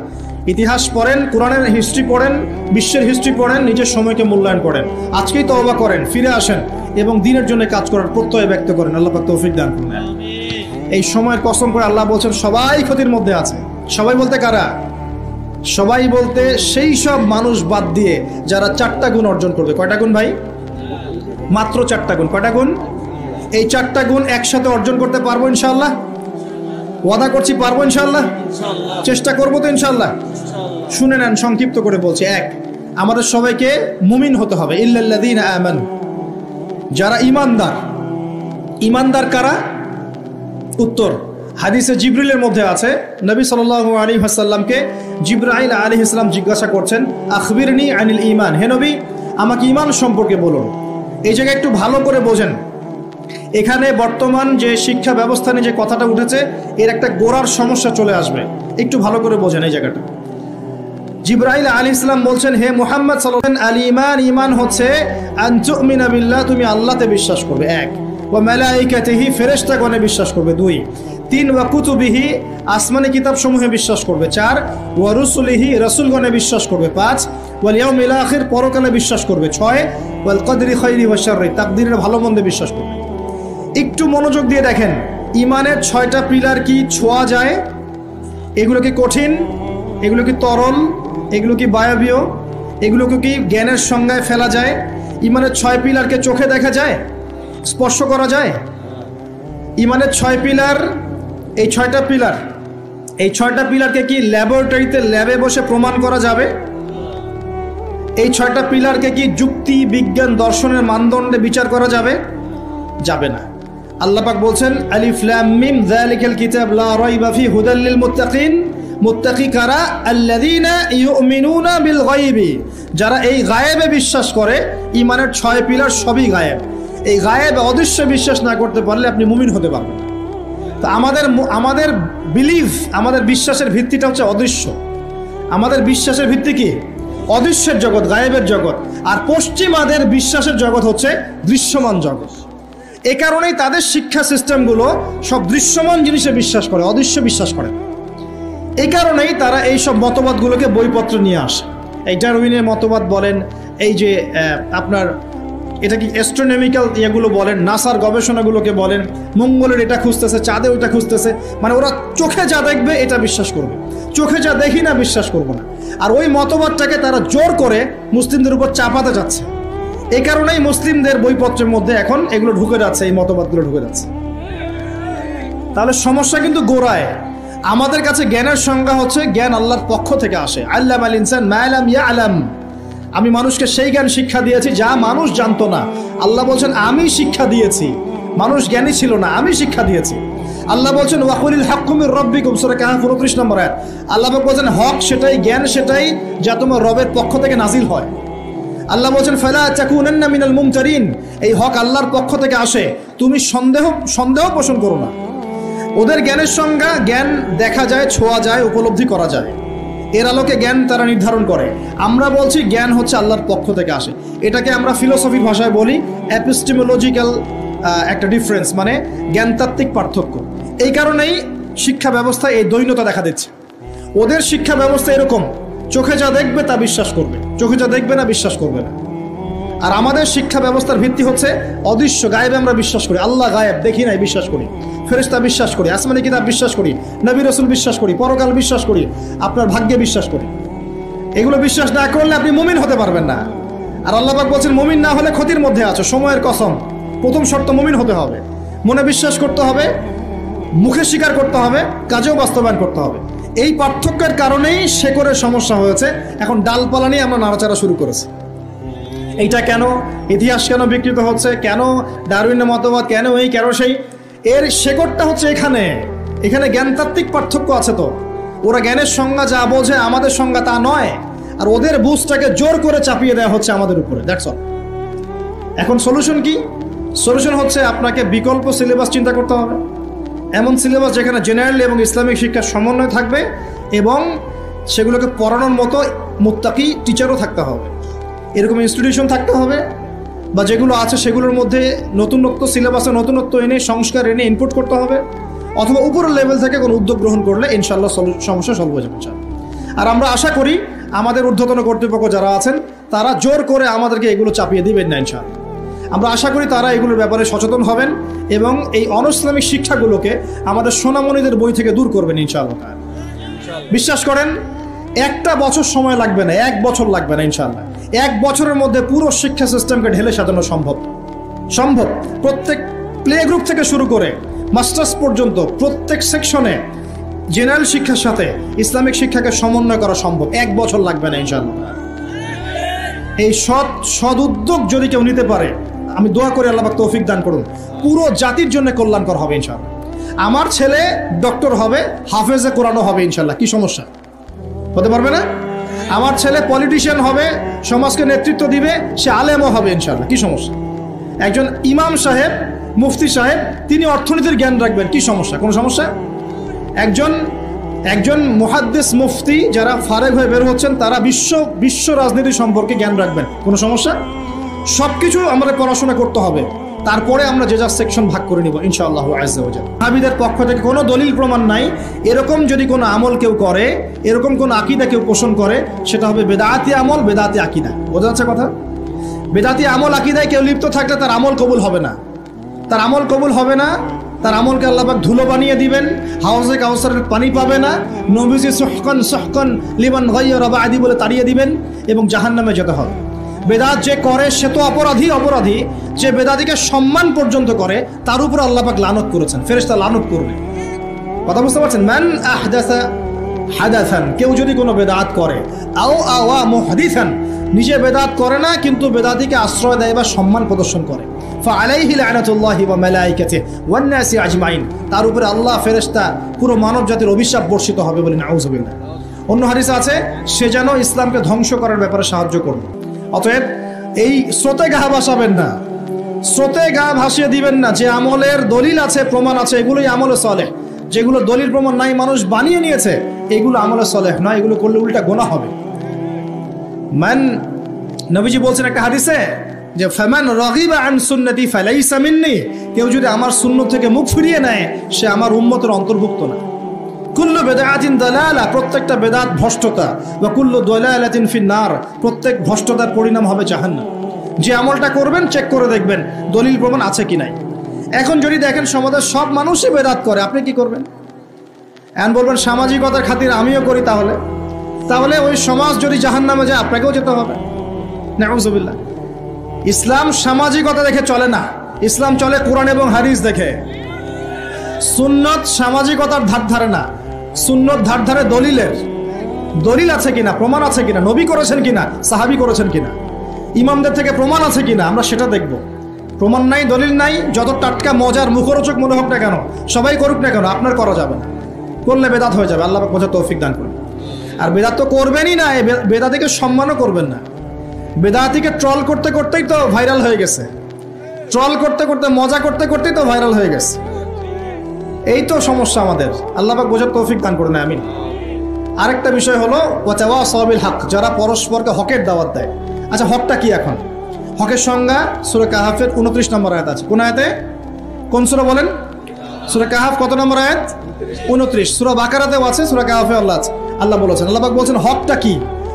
ইতিহাস পড়েন, কোরআনের হিস্ট্রি পড়েন, বিশ্বের হিস্ট্রি পড়েন, নিজের সময়কে মূল্যায়ন করেন। আজকেই তওবা করেন, ফিরে আসেন এবং দিনের জন্য কাজ করার প্রত্যয় ব্যক্ত করেন। আল্লাহ পাক তৌফিক দান করুন। এই সময়ের কসম করে আল্লাহ বলছেন সবাই ক্ষতির মধ্যে আছে। সবাই বলতে কারা? সবাই বলতে সেই সব মানুষ বাদ দিয়ে যারা 4টা গুণ অর্জন করবে। কয়টা গুণ ভাই? মাত্র 4টা গুণ। কয়টা গুণ? এই 4টা গুণ একসাথে অর্জন করতে পারবো ইনশাআল্লাহ? ওয়াদা করছি পারবো ইনশাআল্লাহ, চেষ্টা করবো তো ইনশাআল্লাহ। শুনে নেন, সংক্ষিপ্ত করে বলছি। এক, আমাদের সবাইকে মুমিন হতে হবে। ইল্লাল্লাযীনা আমানু, যারা ঈমানদার। ঈমানদার কারা? উত্তর হাদিসে জিবরিলের মধ্যে আছে, নবী সাল্লাল্লাহু আলাইহি ওয়াসাল্লামকে জিবরাইল আলাইহিস সালাম জিজ্ঞাসা করছেন, আখবিরনি আনিল ঈমান, হে নবী আমাকে ঈমান সম্পর্কে বলুন। এই জায়গায় একটু ভালো করে বোঝেন, এখানে বর্তমান যে শিক্ষা ব্যবস্থা নিয়ে যে কথাটা উঠেছে এর একটা গোড়ার সমস্যা চলে আসবে, একটু ভালো করে বোঝেন এই জায়গাটা। জিবরাইল আলাইহিস সালাম বলছেন, হে মুহাম্মদ সাল্লাল্লাহু আলাইহি ওয়াসাল্লাম, আল ঈমান, ঈমান হচ্ছে আন তুমিনা বিল্লাহ, তুমি আল্লাহতে বিশ্বাস করবে। এক, ওয়া মালাইকাতিহি, ফেরেশতাগণে বিশ্বাস করবে। দুই, তিন, ওয়া কুতুবিহি, আসমানি কিতাব সমূহে বিশ্বাস করবে। চার, ওয়া রুসুলিহি, রাসূলগণে বিশ্বাস করবে। পাঁচ, ওয়াল ইয়াউমিল আখির, পরকালে বিশ্বাস করবে। ছয়, ওয়াল কদরি খাইরি ওয়া শাররি, তাকদীরের ভালো মন্দে বিশ্বাস করবে। একটু মনোযোগ দিয়ে দেখেন, ঈমানের 6টা পিলার কি ছোঁয়া যায়? এগুলো কি কঠিন? এগুলো কি তরল? এগুলো কি বায়বীয়? এগুলোকে কি জ্ঞানের সংজ্ঞায় ফেলা যায়? ঈমানের 6 পিলারকে চোখে দেখা যায়, স্পর্শ করা যায়? ঈমানের 6 পিলার, এই 6টা পিলার, এই 6টা পিলারকে কি ল্যাবরেটরিতে ল্যাবে বসে প্রমাণ করা যাবে? এই 6টা পিলারকে কি যুক্তি, বিজ্ঞান, দর্শনের মানদণ্ডে বিচার করা যাবে? যাবে না। আল্লাহ পাক বলছেন, আলিফ লাম মিম যালিকাল কিতাব লা রাইবা ফি হুদাল লিল মুত্তাকিন। মুত্তাকি কারা? আল্লাযীনা ইউমিনুনা বিল গায়বি, যারা এই গায়েবে বিশ্বাস করে। ঈমানের 6 পিলার সবই গায়েব। এই গায়েবে অদৃশ্য বিশ্বাস না করতে পারলে আপনি মুমিন হতে পারবেন না। তো আমাদের বিলিভ, আমাদের বিশ্বাসের ভিত্তিটা হচ্ছে অদৃশ্য। আমাদের বিশ্বাসের ভিত্তি কি? অদৃশ্যের জগৎ, গায়েবের জগৎ। আর পশ্চিমাদের বিশ্বাসের জগৎ হচ্ছে দৃশ্যমান জগৎ। এ কারণেই তাদের শিক্ষা সিস্টেমগুলো সব দৃশ্যমান জিনিসে বিশ্বাস করে, অদৃশ্য বিশ্বাস করে। এই কারণেই তারা এই সব মতবাদগুলোকে বইপত্র নিয়ে আসে। এই ডারউইনের মতবাদ বলেন, এই যে আপনার এটা কি অ্যাস্ট্রোনমিক্যাল ইয়েগুলো বলেন, নাসার গবেষণাগুলোকে বলেন, মঙ্গলের এটা খুঁজতেছে, চাঁদে ওইটা খুঁজতেছে। মানে ওরা চোখে যা দেখবে এটা বিশ্বাস করবে, চোখে যা দেখি না বিশ্বাস করবো না। আর ওই মতবাদটাকে তারা জোর করে মুসলিমদের উপর চাপাতে যাচ্ছে। এই কারণেই মুসলিমদের বইপত্রের মধ্যে এখন এগুলো ঢুকে যাচ্ছে, এই মতবাদগুলো ঢুকে যাচ্ছে। তাহলে সমস্যা কিন্তু গোড়ায়। আমাদের কাছে জ্ঞানের সংজ্ঞা হচ্ছে জ্ঞান আল্লাহর পক্ষ থেকে আসে। আল্লামাল ইনসান মা লাম ইয়ালাম, আমি মানুষকে সেই জ্ঞান শিক্ষা দিয়েছি যা মানুষ জানতো না। আল্লাহ বলছেন আমি শিক্ষা দিয়েছি, মানুষ জ্ঞানী ছিল না, আমি শিক্ষা দিয়েছি। আল্লাহ বলছেন ওয়াকুলিল হাক্কু মির রাব্বিকুম, সূরা কাহফ 29 নম্বর আয়াত। আল্লাহ বলছেন হক সেটাই, জ্ঞান সেটাই যা তোমার রবের পক্ষ থেকে নাজিল হয়। আল্লাহ বলছেন ফালা তাকুনান্না মিনাল মুমতারিন, এই হক আল্লাহর পক্ষ থেকে আসে, তুমি সন্দেহ পোষণ করো না। ওদের জ্ঞানের সংজ্ঞা, জ্ঞান দেখা যায়, ছোঁয়া যায়, উপলব্ধি করা যায়, এর আলোকে জ্ঞান তারা নির্ধারণ করে। আমরা বলছি জ্ঞান হচ্ছে আল্লাহর পক্ষ থেকে আসে। এটাকে আমরা ফিলোসফির ভাষায় বলি এপিস্টেমোলজিক্যাল একটা ডিফারেন্স, মানে জ্ঞানতাত্ত্বিক পার্থক্য। এই কারণেই শিক্ষা ব্যবস্থায় এই দ্বৈনতা দেখা দিচ্ছে। ওদের শিক্ষা ব্যবস্থা এরকম, চোখে যা দেখবে তা বিশ্বাস করবে, চোখে যা দেখবে না বিশ্বাস করবে না। আর আমাদের শিক্ষা ব্যবস্থার ভিত্তি হচ্ছে অদৃশ্য, গায়েবে আমরা বিশ্বাস করি। আল্লাহ গায়েব, দেখি নাই বিশ্বাস করি, ফেরেশতা বিশ্বাস করি, আসমানি কিতাব বিশ্বাস করি, নবী রাসূল বিশ্বাস করি, পরকাল বিশ্বাস করি, আপনার ভাগ্যে বিশ্বাস করি। এগুলো বিশ্বাস না করলে আপনি মুমিন হতে পারবেন না। আর আল্লাহ পাক বলছেন মুমিন না হলে ক্ষতির মধ্যে আছো, সময়ের কসম। প্রথম শর্ত মুমিন হতে হবে, মনে বিশ্বাস করতে হবে, মুখে স্বীকার করতে হবে, কাজেও বাস্তবায়ন করতে হবে। এই পার্থক্যের কারণেই শেকড়ের সমস্যা হয়েছে। এখন ডালপালা নিয়ে আমরা নাড়াচাড়া শুরু করেছি। এইটা কেন, ইতিহাস কেন বিকৃত হচ্ছে, কেন ডারউইনের মতবাদ, কেন এই কেন সেই, এর শেকড়টা হচ্ছে এখানে। এখানে জ্ঞানতাত্ত্বিক পার্থক্য আছে। তো ওরা জ্ঞানের সংজ্ঞা যা বোঝে, আমাদের সংজ্ঞা তা নয়। আর ওদের বুঝটাকে জোর করে চাপিয়ে দেওয়া হচ্ছে আমাদের উপরে। That's all. এখন সলিউশন কি? সলিউশন হচ্ছে আপনাকে বিকল্প সিলেবাস চিন্তা করতে হবে। এমন সিলেবাস যেখানে জেনারেল এবং ইসলামিক শিক্ষার সমন্বয় থাকবে এবং সেগুলোকে পড়ানোর মতো মুত্তাকি টিচারও থাকতে হবে। এরকম ইনস্টিটিউশন থাকতে হবে, বা যেগুলো আছে সেগুলোর মধ্যে নতুনত্ব, সিলেবাসে নতুনত্ব এনে, সংস্কার এনে ইনপুট করতে হবে। অথবা উপরের লেভেল থেকে কোনো উদ্যোগ গ্রহণ করলে ইনশাআল্লাহ সমস্যা সলভ হয়ে যাবে। আর আমরা আশা করি আমাদের ঊর্ধ্বতন কর্তৃপক্ষ যারা আছেন তারা জোর করে আমাদেরকে এগুলো চাপিয়ে দিবেন না ইনশাআল্লাহ। আমরা আশা করি তারা এগুলোর ব্যাপারে সচেতন হবেন এবং এই অনইসলামিক শিক্ষাগুলোকে আমাদের সোনামণিদের বই থেকে দূর করবেন ইনশাআল্লাহ। বিশ্বাস করেন, একটা বছর সময় লাগবে না, 1 বছর লাগবে না ইনশাআল্লাহ। 1 বছরের মধ্যে পুরো শিক্ষা সিস্টেমকে ঢেলে সাজানো সম্ভব। প্রত্যেক প্লে গ্রুপ থেকে শুরু করে মাস্টার্স পর্যন্ত প্রত্যেক সেকশনে জেনারেল শিক্ষার সাথে ইসলামিক শিক্ষাকে সমন্বয় করা সম্ভব। 1 বছর লাগবে না ইনশাআল্লাহ। এই সৎ উদ্যোগ যদি কেউ নিতে পারে, আমি দোয়া করি আল্লাহ পাক তৌফিক দান করুন, পুরো জাতির জন্য কল্যাণকর হবে ইনশাআল্লাহ। আমার ছেলে ডক্টর হবে, হাফেজে কোরআনও হবে ইনশাআল্লাহ, কি সমস্যা? হতে পারবে না? আমার ছেলে পলিটিশিয়ান হবে, সমাজকে নেতৃত্ব দিবে, সে আলেমও হবে ইনশাআল্লাহ, কি সমস্যা? একজন ইমাম সাহেব, মুফতি সাহেব, তিনি অর্থনীতির জ্ঞান রাখবেন, কি সমস্যা? কোনো সমস্যা? একজন মুহাদ্দিস মুফতি যারা ফারেগ হয়ে বের হচ্ছেন, তারা বিশ্ব রাজনীতি সম্পর্কে জ্ঞান রাখবেন, কোনো সমস্যা? সবকিছু আমাদের পড়াশোনা করতে হবে, তারপরে আমরা যে যা সেকশন ভাগ করে নিব ইনশাআল্লাহ আজ্জা ওয়া জাল্লা। ওয়াহাবীদের পক্ষ থেকে কোনো দলিল প্রমাণ নাই, এরকম যদি কোনো আমল কেউ করে, এরকম কোনো আকীদা কেউ পোষণ করে, সেটা হবে বেদাতি আমল, বেদাতি আকীদা। বোঝা যাচ্ছে কথা? বেদাতি আমল আকীদায় কেউ লিপ্ত থাকলে তার আমল কবুল হবে না, তার আমল কবুল হবে না, তার আমলকে আল্লাহ পাক ধুলো বানিয়ে দিবেন, হাউজে কাউসারের পানি পাবে না, নবীজি সুহকান লিমান গায়্যারা বা'দি বলে তাড়িয়ে দিবেন এবং জাহান্নামে যেতে হবে। বেদাত যে করে সে তো অপরাধী, যে বেদাতিকে সম্মান পর্যন্ত করে তার উপর আল্লাহ পাক লানত করেছেন, ফেরেশতা লানত করবে। কথা বুঝতে পারছেন? মান আহদাসা হাদাসান, কেউ যদি কোনো বেদাত করে, আও আওয়া মুহদিসান, নিজে বেদাত করে না কিন্তু বেদাতিকে আশ্রয় দেয় বা সম্মান প্রদর্শন করে, ফাআলাইহি লানাতুল্লাহি ওয়া মালাইকাতিহি ওয়ান নাসি আজমাইন, তার উপরে আল্লাহ, ফেরেশতা, পুরো মানব জাতির অভিশাপ বর্ষিত হবে বলে নাউযুবিল্লাহ। অন্য হাদিসে আছে সে যেন ইসলামকে ধ্বংস করার ব্যাপারে সাহায্য করবে। অতএব এই স্রোতে গা ভাসাবেন না, স্রোতে গা ভাসিয়ে দিবেন না। যে আমলের দলিল আছে, প্রমাণ আছে, এগুলোই আমলে সলেহ। যেগুলো দলিল প্রমাণ নাই, মানুষ বানিয়ে নিয়েছে, এগুলো আমলে সলেহ নয়, এগুলো করলে উল্টা গোনা হবে। নবীজি বলছেন একটা হাদিসে যে ফামান রাগিবা আন সুন্নতি ফালাইসা মিন্নি, কেউ যদি আমার সুন্নত থেকে মুখ ফিরিয়ে নেয় সে আমার উম্মতের অন্তর্ভুক্ত না। কুল্লু বিদআতিন দালালা, প্রত্যেকটা বেদাত ভ্রষ্টতা, ওয়া কুল্লু দালালাতিন ফিন্নার, প্রত্যেক ভ্রষ্টতার পরিণাম হবে জাহান্নাম। যে আমলটা করবেন চেক করে দেখবেন দলিল প্রমাণ আছে কি নাই। এখন যদি দেখেন সমাজের সব মানুষই বেদাত করে, আপনি কি করবেন? এখন বলবেন সামাজিকতার খাতির আমিও করি, তাহলে ওই সমাজ যদি জাহান্নামে যায় আপনাকেও যেতে হবে। নাউযুবিল্লাহ। ইসলাম সামাজিকতা দেখে চলে না, ইসলাম চলে কোরআন এবং হাদিস দেখে। সুন্নত সামাজিকতার ধার ধারে না, সুন্নত ধার ধারে দলিলের। দলিল আছে কিনা, প্রমাণ আছে কিনা, নবী করেছেন কিনা, সাহাবী করেছেন কিনা, ইমামদের থেকে প্রমাণ আছে কিনা, আমরা সেটা দেখব। প্রমাণ নাই, দলিল নাই, যত টাটকা মজার মুখরোচক মনে হোক না কেন, সবাই করুক না কেন, আপনার করা যাবে না, করলে বেদাত হয়ে যাবে। আল্লাহ পাক বোঝার তৌফিক দান করুন। আর বেদাত তো করবেনই না, বেদাতিকে সম্মানও করবেন না। বেদাতিকে ট্রল করতে করতেই তো ভাইরাল হয়ে গেছে, ট্রল করতে করতে, মজা করতে করতেই তো ভাইরাল হয়ে গেছে। এই তো সমস্যা আমাদের। আল্লাহ পাক বোঝার তৌফিক দান করুন, আমিন। আরেকটা বিষয় হলো ওয়াতাওয়াসাউ বিল হক, যারা পরস্পরকে হকের দাওয়াত দেয়। আচ্ছা, হকটা কি? এখন হকের সংজ্ঞা সূরা কাহাফের 29 নম্বর আয়াত আছে। কোন আয়াতে? কোন সূরা বলেন? সূরা কাহাফ কত নম্বর আয়াত? 29। সূরা বাকারাতেও আছে, সূরা কাহাফে আল্লাহ বলেছেন, আল্লাহ পাক বলেছেন হকটা কি?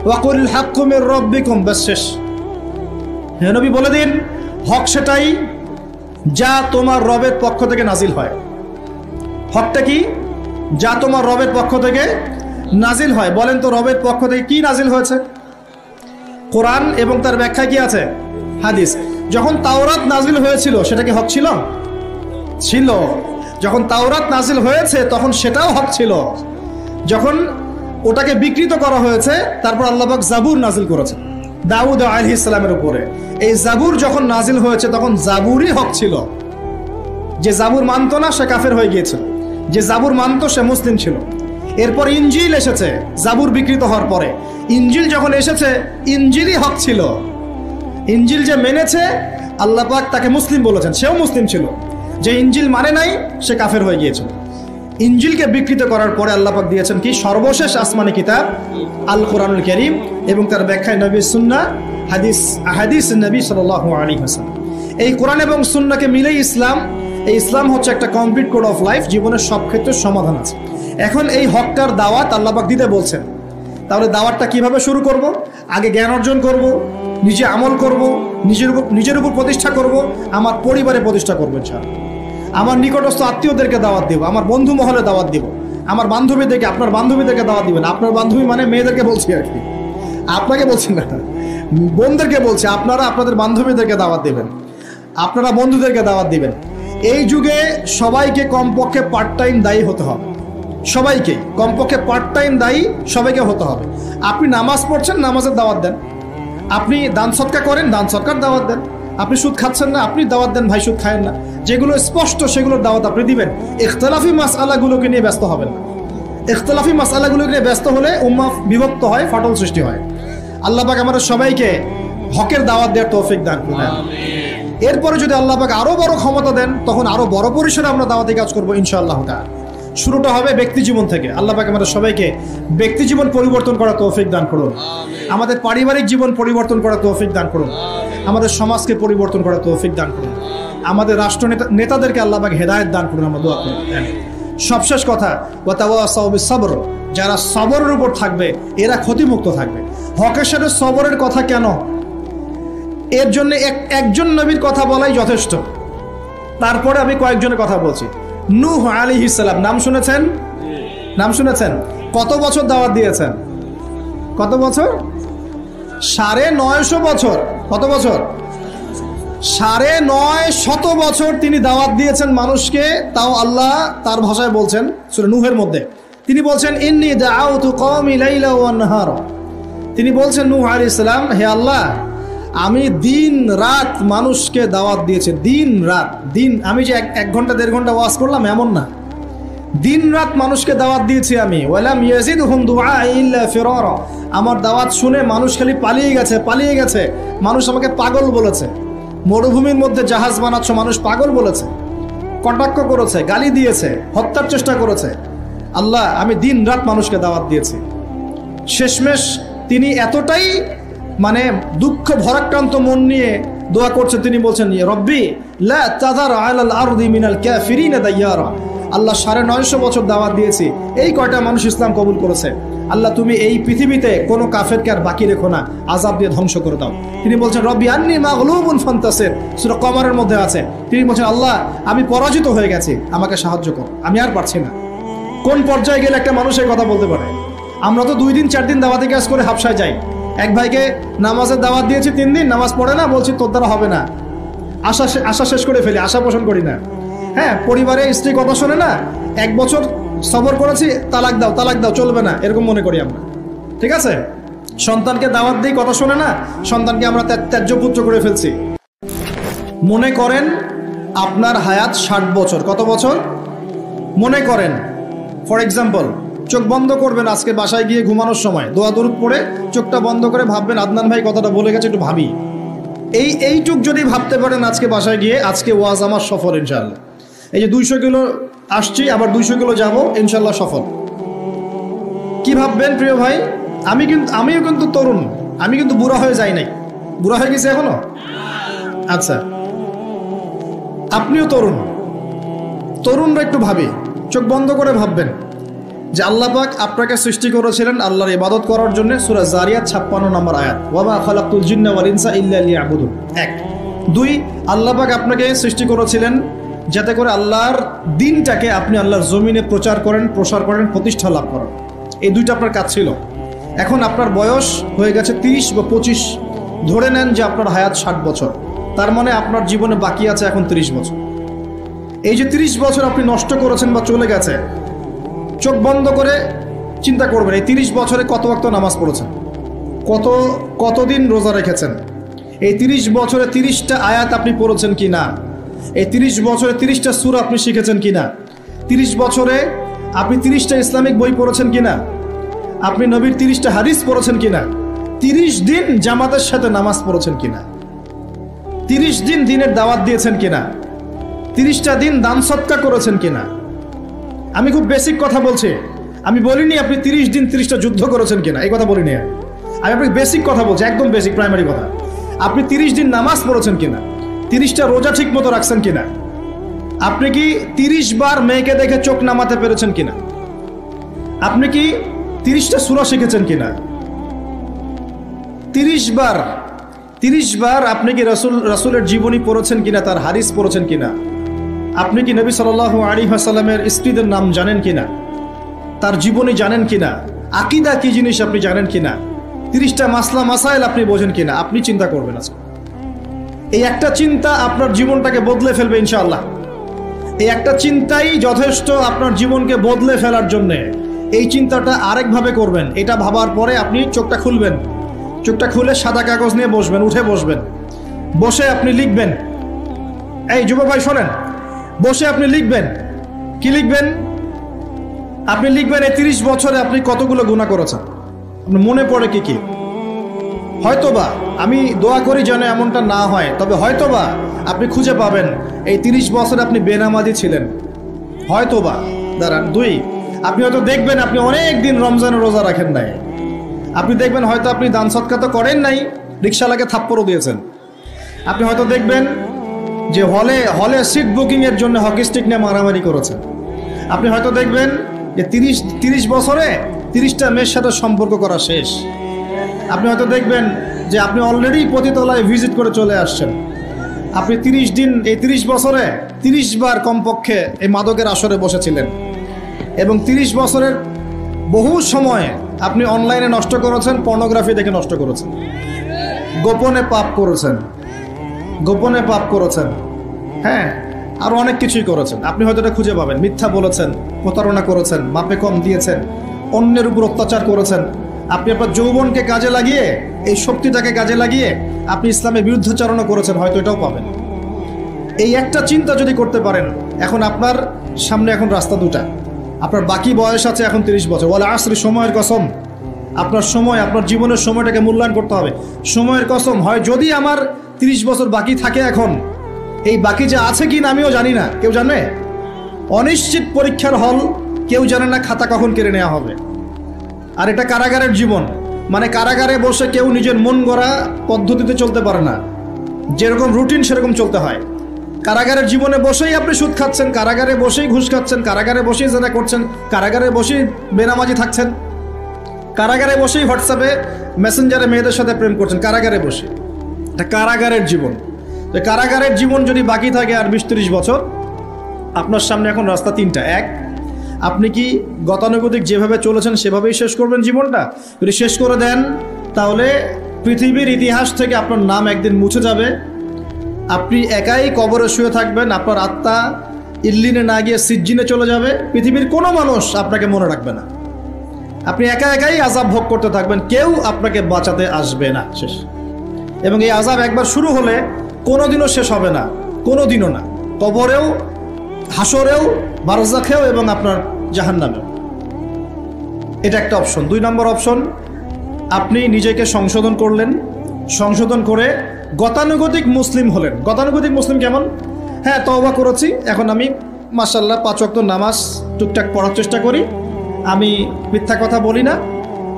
ওয়াকুলিল হাক্কু মির রাব্বিকুম, বাস শেষ। হে নবী বলে দিন, হক সেটাই যা তোমার রবের পক্ষ থেকে নাজিল হয়। হকটা কি? যা তোমার রবের পক্ষ থেকে নাজিল হয়। বলেন তো রবের পক্ষ থেকে কি নাজিল হয়েছে? কোরআন এবং তার ব্যাখ্যা কি আছে? হাদিস। যখন তাওরাত নাজিল হয়েছিল সেটা কি হক ছিল? ছিল। যখন তাওরাত নাজিল হয়েছে তখন সেটাও হক ছিল। যখন ওটাকে বিকৃত করা হয়েছে তারপর আল্লাহ পাক জাবুর নাজিল করেছে দাউদ আলাইহিস সালামের উপরে। এই জাবুর যখন নাজিল হয়েছে তখন জাবুরই হক ছিল। যে জাবুর মানত না সে কাফের হয়ে গিয়েছিল, যে জাবুর মানত সে মুসলিম ছিল। এরপর ইনজিল এসেছে জাবুর বিকৃত হওয়ার পরে। ইনজিল যখন এসেছে ইনজিলই হক ছিল। ইনজিল যে মেনেছে আল্লাহ পাক তাকে মুসলিম বলেছেন, সেও মুসলিম ছিল। যে ইনজিল মানে নাই সে কাফের হয়ে গিয়েছিল। ইনজিলকে বিকৃত করার পরে আল্লাহ পাক দিয়েছেন কি? সর্বশেষ আসমানি কিতাব আল কোরআনুল কারীম এবং তার ব্যাখ্যায় নবীর সুন্নাহ, হাদিস নবী সাল্লাল্লাহু আলাইহি ওয়াসাল্লাম। এই কোরআন এবং সুন্নাহকে মিলেই ইসলাম। এই ইসলাম হচ্ছে একটা কমপ্লিট কোড অফ লাইফ, জীবনের সব ক্ষেত্রে সমাধান আছে। এখন এই হকটার দাওয়াত আল্লাহ পাক দিতে বলছেন। তাহলে দাওয়াতটা কিভাবে শুরু করব? আগে জ্ঞান অর্জন করব, নিজে আমল করব, নিজের উপর প্রতিষ্ঠা করব, আমার পরিবারে প্রতিষ্ঠা করবো ইনশাআল্লাহ। আমার নিকটস্থ আত্মীয়দেরকে দাওয়াত দেব, আমার বন্ধু মহলে দাওয়াত দেব, আমার বান্ধবীদেরকে, আপনার বান্ধবীদেরকে দাওয়াত দিবেন। আপনার বান্ধবী মানে মেয়েদেরকে বলছি আর কি, আপনাকে বলছি না, বোনদেরকে বলছি। আপনারা আপনাদের বান্ধবীদেরকে দাওয়াত দেবেন, আপনারা বন্ধুদেরকে দাওয়াত দিবেন। এই যুগে সবাইকে কমপক্ষে পার্ট টাইম দায়ী হতে হবে, সবাইকে কমপক্ষে পার্ট টাইম দায়ী সবাইকে হতে হবে। আপনি নামাজ পড়ছেন, নামাজের দাওয়াত দেন। আপনি দান সৎকার করেন, দান সৎকার দাওয়াত দেন। আপনি সুদ খাচ্ছেন না, আপনি দাওয়াত দেন ভাই সুদ খায়েন না। যেগুলো স্পষ্ট সেগুলোর দাওয়াত আপনি দিবেন। ইখতিলাফি মাসআলাগুলোকে নিয়ে ব্যস্ত হবেন না। ইখতিলাফি মাসআলাগুলোকে নিয়ে ব্যস্ত হলে উম্মাহ বিভক্ত হয়, ফাটল সৃষ্টি হয়। আল্লাহ পাক আমাদের সবাইকে হকের দাওয়াত দেওয়ার তৌফিক দান করুন। এরপরে যদি আল্লাহ পাক আরো বড় ক্ষমতা দেন, তখন আরো বড় পরিসরে আমরা দাওয়াতি কাজ করবো ইনশাআল্লাহ তাআলা। শুরুটা হবে ব্যক্তি জীবন থেকে। আল্লাহ পাক আমাদের সবাইকে ব্যক্তি জীবন পরিবর্তন করার তৌফিক দান করুন। আমাদের পারিবারিক জীবন পরিবর্তন করার তৌফিক দান করুন। আমাদের সমাজকে পরিবর্তন করার তৌফিক দান করুন। আমাদের রাষ্ট্র নেতাদেরকে আল্লাহ পাক হেদায়েত দান করুন। আমরা দোয়া করি। সবশেষ কথা, ওয়াতাওয়াসাউ বিসসবর, যারা সবরের উপর থাকবে এরা ক্ষতিমুক্ত থাকবে। হকের সাথে সবরের কথা কেন? এর জন্য একজন নবীর কথা বলাই যথেষ্ট। তারপরে আমি কয়েকজনের কথা বলছি। নূহ আলাইহিস সালাম, নাম শুনেছেন? নাম শুনেছেন? কত বছর দাওয়াত দিয়েছেন? কত বছর? 950 বছর। কত বছর? 950 বছর তিনি দাওয়াত দিয়েছেন মানুষকে। তাও আল্লাহ তার ভাষায় বলছেন সূরা নূহের মধ্যে, তিনি বলছেন ইন্নী দাআউতু কওমি লাইলা ওয়া নাহারা। তিনি বলছেন নূহ আলাইহিস সালাম, হে আল্লাহ, আমি দিন রাত মানুষকে দাওয়াত দিয়েছি। দিন রাত, দিন আমি যে এক ঘন্টা 1.5 ঘন্টা ওয়াজ করলাম এমন না, দিন রাত মানুষকে দাওয়াত দিয়েছি আমি। ওয়ালাম ইয়াজিদহুম দুআই ইল্লা ফিরারা, আমার দাওয়াত শুনে মানুষ খালি পালিয়ে গেছে, পালিয়ে গেছে। মানুষ আমাকে পাগল বলেছে। মরুভূমির মধ্যে জাহাজ বানাচ্ছ, মানুষ পাগল বলেছে, কটাক্ষ করেছে, গালি দিয়েছে, হত্যার চেষ্টা করেছে। আল্লাহ, আমি দিন রাত মানুষকে দাওয়াত দিয়েছি। শেষমেশ তিনি এতটাই দুঃখ ভরাক্রান্ত মন নিয়ে দোয়া করছেন, তিনি বলছেন রব্বি লা তাযার আলাল আরদি মিনাল কাফিরিনা দাইয়ারা। আল্লাহ 950 বছর দাওয়াত দিয়েছি, এই কয়টা মানুষ ইসলাম কবুল করেছে। আল্লাহ, তুমি এই পৃথিবীতে কোনো কাফেরকে আর বাকি রেখো না, আযাব দিয়ে ধ্বংস করে দাও। তিনি বলছেন রব্বি আন্নী মাগলুবুন ফান্তাসির, সূরা কমারের মধ্যে আছে। তিনি বলছেন আল্লাহ, আমি পরাজিত হয়ে গেছি, আমাকে সাহায্য কর, আমি আর পারছি না। কোন পর্যায়ে গেলে একটা মানুষ এই কথা বলতে পারে? আমরা তো 2 দিন 4 দিন দাওয়াতি কাজ করে হাবশায় যাই। এক ভাইকে নামাজের দাওয়াত দিয়েছি 3 দিন, নামাজ পড়ে না, বলছি তোর দ্বারা হবে না, আশা শেষ করে ফেলি, আশা পোষণ করি না। হ্যাঁ, পরিবারে স্ত্রী কথা শোনে না, 1 বছর সবর করেছি, তালাক দাও, তালাক দাও, চলবে না, এরকম মনে করি আমরা। ঠিক আছে, সন্তানকে দাওয়াত দিই, কথা শোনে না, সন্তানকে আমরা ত্যায্য পুত্র করে ফেলছি। মনে করেন আপনার হায়াত 60 বছর। কত বছর? মনে করেন, ফর এক্সাম্পল, চোখ বন্ধ করবেন আজকে বাসায় গিয়ে ঘুমানোর সময়, দোয়া দরুদ পড়ে চোখটা বন্ধ করে ভাববেন আদনান ভাই কথাটা বলে গেছে, একটু ভাবি। এইটুক যদি ভাবতে পারেন আজকে বাসায় গিয়ে, আজকে ওয়াজ আমার সফল ইনশাআল্লাহ। এই যে 200 কিলো আসছি, আবার 200 কিলো যাবো, ইনশাআল্লাহ সফল। কি ভাববেন প্রিয় ভাই? আমিও কিন্তু তরুণ, আমি কিন্তু বুড়া হয়ে যাই নাই। বুড়া হয়ে গেছি এখনো? আচ্ছা, আপনিও তরুণ। তরুণরা একটু ভাবি, চোখ বন্ধ করে ভাববেন যে আল্লাহ পাক আপনাকে সৃষ্টি করেছিলেন আল্লাহর ইবাদত করার জন্য। সূরা জারিয়াত 56 নম্বর আয়াত, ওয়া মা খালাকতুল জিন্না ওয়াল ইনসা ইল্লা লিয়াবুদুন। 1 2 আল্লাহ পাক আপনাকে সৃষ্টি করেছিলেন যাতে করে আল্লাহর দিনটাকে আপনি আল্লাহর জমিনে প্রচার করেন, প্রসার করেন, প্রতিষ্ঠা লাভ করেন। এই 2টা আপনার কাজ ছিল। এখন আপনার বয়স হয়ে গেছে 30 বা 25, ধরে নেন যে আপনার হায়াত 60 বছর। তার মানে আপনার জীবনে বাকি আছে এখন 30 বছর। এই যে 30 বছর আপনি নষ্ট করেছেন বা চলে গেছে, চোখ বন্ধ করে চিন্তা করবেন এই 30 বছরে কত ওয়াক্ত নামাজ পড়েছেন, কতদিন রোজা রেখেছেন, এই 30 বছরে 30টা আয়াত আপনি পড়েছেন কি না, এই 30 বছরে 30টা সূরা আপনি শিখেছেন কি না, 30 বছরে আপনি 30টা ইসলামিক বই পড়েছেন কি না, আপনি নবীর 30টা হাদিস পড়েছেন কি না, 30 দিন জামাতের সাথে নামাজ পড়েছেন কি না, 30 দিন দিনের দাওয়াত দিয়েছেন কি না, 30টা দিন দান সদকা করেছেন কি না। আমি খুব বেসিক কথা বলছি, আমি বলিনি আপনি 30 দিন 30টা যুদ্ধ করেছেন কিনা, এই কথা বলিনি। আমি আপনাকে বেসিক কথা বলছি, একদম বেসিক প্রাইমারি কথা। আপনি 30 দিন নামাজ পড়েছেন কিনা, 30টা রোজা ঠিক মতো রাখছেন কিনা, আপনি কি 30 বার মেয়েকে দেখে চোখ নামাতে পেরেছেন কিনা, আপনি কি 30টা সূরা শিখেছেন কিনা, 30 বার আপনি কি রাসূলের জীবনী পড়েছেন কিনা, তার হাদিস পড়েছেন কিনা, আপনি কি নবী সাল্লাল্লাহু আলাইহি ওয়াসাল্লামের স্ত্রীদের নাম জানেন কিনা, তার জীবনী জানেন কিনা, আকীদা কি জিনিস আপনি জানেন কিনা, 30টা মাসলা মাসাইল আপনি বোঝেন কিনা। আপনি চিন্তা করবেন আজকে, এই একটা চিন্তা আপনার জীবনটাকে বদলে ফেলবে ইনশাআল্লাহ। এই একটা চিন্তাই যথেষ্ট আপনার জীবনকে বদলে ফেলার জন্যে। এই চিন্তাটা আরেকভাবে করবেন, এটা ভাবার পরে আপনি চোখটা খুলবেন, চোখটা খুলে সাদা কাগজ নিয়ে বসবেন, উঠে বসবেন, বসে আপনি লিখবেন। এই যুব ভাই শোনেন, বসে আপনি লিখবেন। কি লিখবেন? আপনি লিখবেন এই 30 বছরে আপনি কতগুলো গুনাহ করেছেন, আপনার মনে পড়ে কি কি। হয়তোবা, আমি দোয়া করি যেন এমনটা না হয়, তবে হয়তোবা আপনি খুঁজে পাবেন এই 30 বছরে আপনি বেনামাজি ছিলেন, হয়তোবা। দাঁড়ান, 2, আপনি হয়তো দেখবেন আপনি অনেক দিন রমজানের রোজা রাখেন নাই। আপনি দেখবেন হয়তো আপনি দান সৎকা তো করেন নাই, রিক্সাওয়ালাকে থাপ্পড়ও দিয়েছেন। আপনি হয়তো দেখবেন যে হলে সিট বুকিংয়ের জন্য হকি স্টিক নিয়ে মারামারি করেছেন। আপনি হয়তো দেখবেন যে 30 বছরে 30টা মেয়ের সাথে সম্পর্ক করা শেষ। আপনি হয়তো দেখবেন যে আপনি অলরেডি পতিতলায় ভিজিট করে চলে আসছেন। আপনি 30 দিন, এই 30 বছরে 30 বার কমপক্ষে এই মাদকের আসরে বসেছিলেন, এবং 30 বছরের বহু সময় আপনি অনলাইনে নষ্ট করেছেন, পর্নোগ্রাফি দেখে নষ্ট করেছেন, গোপনে পাপ করেছেন, গোপনে পাপ করেছেন, হ্যাঁ, আরও অনেক কিছুই করেছেন। আপনি হয়তো এটা খুঁজে পাবেন। মিথ্যা বলেছেন, প্রতারণা করেছেন, মাপে কম দিয়েছেন, অন্যের উপর অত্যাচার করেছেন। আপনি আপনার যৌবনকে কাজে লাগিয়ে, এই শক্তিটাকে কাজে লাগিয়ে আপনি ইসলামের বিরুদ্ধাচরণও করেছেন, হয়তো এটাও পাবেন। এই একটা চিন্তা যদি করতে পারেন, এখন আপনার সামনে এখন রাস্তা দুটা। আপনার বাকি বয়স আছে এখন 30 বছর। ওয়াল আসরি, সময়ের কসম, আপনার সময়, আপনার জীবনের সময়টাকে মূল্যায়ন করতে হবে। সময়ের কসম, হয় যদি আমার 30 বছর বাকি থাকে, এখন এই বাকি যে আছে কি না আমিও জানি না, কেউ জানে? অনিশ্চিত পরীক্ষার হল, কেউ জানে না খাতা কখন কেড়ে নেওয়া হবে। আর এটা কারাগারের জীবন, মানে কারাগারে বসে কেউ নিজের মন গড়া পদ্ধতিতে চলতে পারে না, যেরকম রুটিন সেরকম চলতে হয়। কারাগারের জীবনে বসেই আপনি সুদ খাচ্ছেন, কারাগারে বসেই ঘুষ খাচ্ছেন, কারাগারে বসেই জেনা করছেন, কারাগারে বসেই বেনামাজি থাকছেন, কারাগারে বসেই হোয়াটসঅ্যাপে মেসেঞ্জারে মেয়েদের সাথে প্রেম করছেন, কারাগারে বসে। এটা কারাগারের জীবন। কারাগারের জীবন যদি বাকি থাকে আর 20-30 বছর, আপনার সামনে এখন রাস্তা 3টা। 1, আপনি কি গতানুগতিক যেভাবে চলেছেন সেভাবেই শেষ করবেন জীবনটা? যদি শেষ করে দেন, তাহলে পৃথিবীর ইতিহাস থেকে আপনার নাম একদিন মুছে যাবে। আপনি একাই কবরে শুয়ে থাকবেন, আপনার আত্মা ইল্লিনে না গিয়ে সিজ্জিনে চলে যাবে। পৃথিবীর কোনো মানুষ আপনাকে মনে রাখবে না, আপনি একা একাই আযাব ভোগ করতে থাকবেন, কেউ আপনাকে বাঁচাতে আসবে না। শেষ। এবং এই আযাব একবার শুরু হলে কোনোদিনও শেষ হবে না, কোনোদিনও না। কবরেও, হাসরেও, বারজাখেও এবং আপনার জাহান্নামেও। এটা একটা অপশন। 2 নম্বর অপশন, আপনি নিজেকে সংশোধন করলেন, সংশোধন করে গতানুগতিক মুসলিম হলেন। গতানুগতিক মুসলিম কেমন? হ্যাঁ, তওবা করেছি, এখন আমি মাশাআল্লাহ 5 ওয়াক্ত নামাজ টুকটাক পড়ার চেষ্টা করি, আমি মিথ্যা কথা বলি না,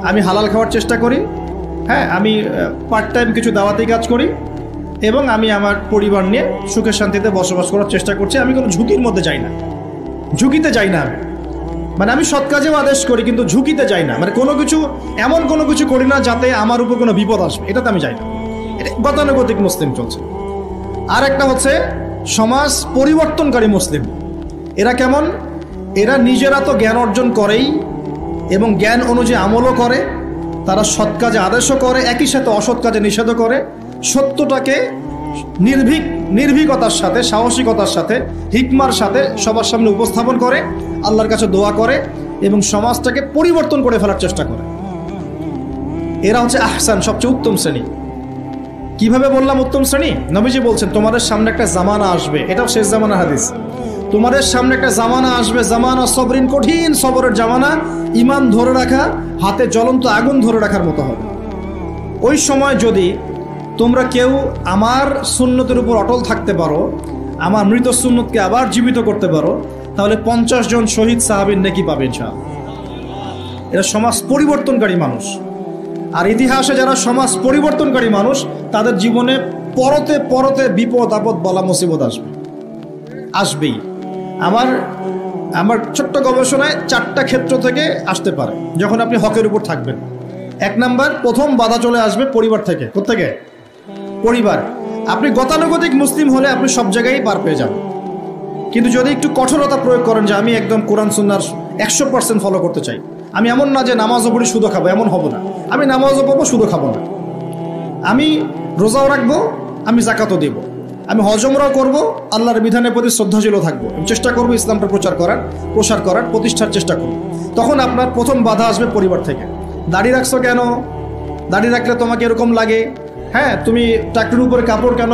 আমি হালাল খাওয়ার চেষ্টা করি, হ্যাঁ, আমি পার্ট টাইম কিছু দাওয়াতি কাজ করি, এবং আমি আমার পরিবার নিয়ে সুখে শান্তিতে বসবাস করার চেষ্টা করছি। আমি কোনো ঝুঁকির মধ্যে যাই না, ঝুঁকিতে যাই না। মানে আমি সৎ কাজেও আদেশ করি, কিন্তু ঝুঁকিতে যাই না। মানে কোনো কিছু, এমন কোনো কিছু করি না যাতে আমার উপর কোনো বিপদ আসবে, এটাতে আমি যাই না। এটা গতানুগতিক মুসলিম চলছে। আর একটা হচ্ছে সমাজ পরিবর্তনকারী মুসলিম। এরা কেমন? এরা নিজেরা তো জ্ঞান অর্জন করেই এবং জ্ঞান অনুযায়ী আমলও করে, তারা সৎ কাজে আদেশও করে, একই সাথে অসৎ কাজে নিষেধও করে। সত্যটাকে নির্ভীকতার সাথে, সাহসিকতার সাথে, হিকমার সাথে সবার সামনে উপস্থাপন করে, আল্লাহর কাছে দোয়া করে এবং সমাজটাকে পরিবর্তন করে ফেলার চেষ্টা করে। এরা হচ্ছে আহসান, সবচেয়ে উত্তম শ্রেণী। কিভাবে বললাম উত্তম শ্রেণী? নবীজি বলছেন তোমাদের সামনে একটা জামানা আসবে, এটাও শেষ জামানা হাদিস। তোমাদের সামনে একটা জামানা আসবে, জামানা সবরিন, কঠিন সবরের জামানা। ঈমান ধরে রাখা হাতে জ্বলন্ত আগুন ধরে রাখার মতো হবে। ওই সময় যদি তোমরা কেউ আমার সুন্নতের উপর অটল থাকতে পারো, আমার মৃত সুন্নতকে আবার জীবিত করতে পারো, তাহলে 50 জন শহীদ সাহাবীর নেকি পাবে ইনশাআল্লাহ। এরা সমাজ পরিবর্তনকারী মানুষ। আর ইতিহাসে যারা সমাজ পরিবর্তনকারী মানুষ, তাদের জীবনে পরতে পরতে বিপদ আপদ বলা মুসিবত আসবেই। আমার ছোট্ট গবেষণায় 4টা ক্ষেত্র থেকে আসতে পারে যখন আপনি হকের উপর থাকবেন। 1 নাম্বার, প্রথম বাধা চলে আসবে পরিবার থেকে। কোত্থেকে? পরিবার। আপনি গতানুগতিক মুসলিম হলে আপনি সব জায়গায় পার পেয়ে যাবেন, কিন্তু যদি একটু কঠোরতা প্রয়োগ করেন যে আমি একদম কোরআন সুন্নাহর 100% ফলো করতে চাই, আমি এমন না যে নামাজও পড়ি শুধু খাবো, এমন হব না। আমি নামাজও পড়বো, শুধু খাবো না, আমি রোজাও রাখবো, আমি যাকাতও দেব, আমি হজ উমরাও করবো, আল্লাহর বিধানের প্রতি শ্রদ্ধাশীল থাকবো, চেষ্টা করবো ইসলামটা প্রসার করার প্রতিষ্ঠার চেষ্টা করবো। তখন আপনার প্রথম বাধা আসবে পরিবার থেকে। দাড়ি রাখছো কেন? দাড়ি রাখলে তোমাকে এরকম লাগে। হ্যাঁ, তুমি টাকটির উপরে কাপড় কেন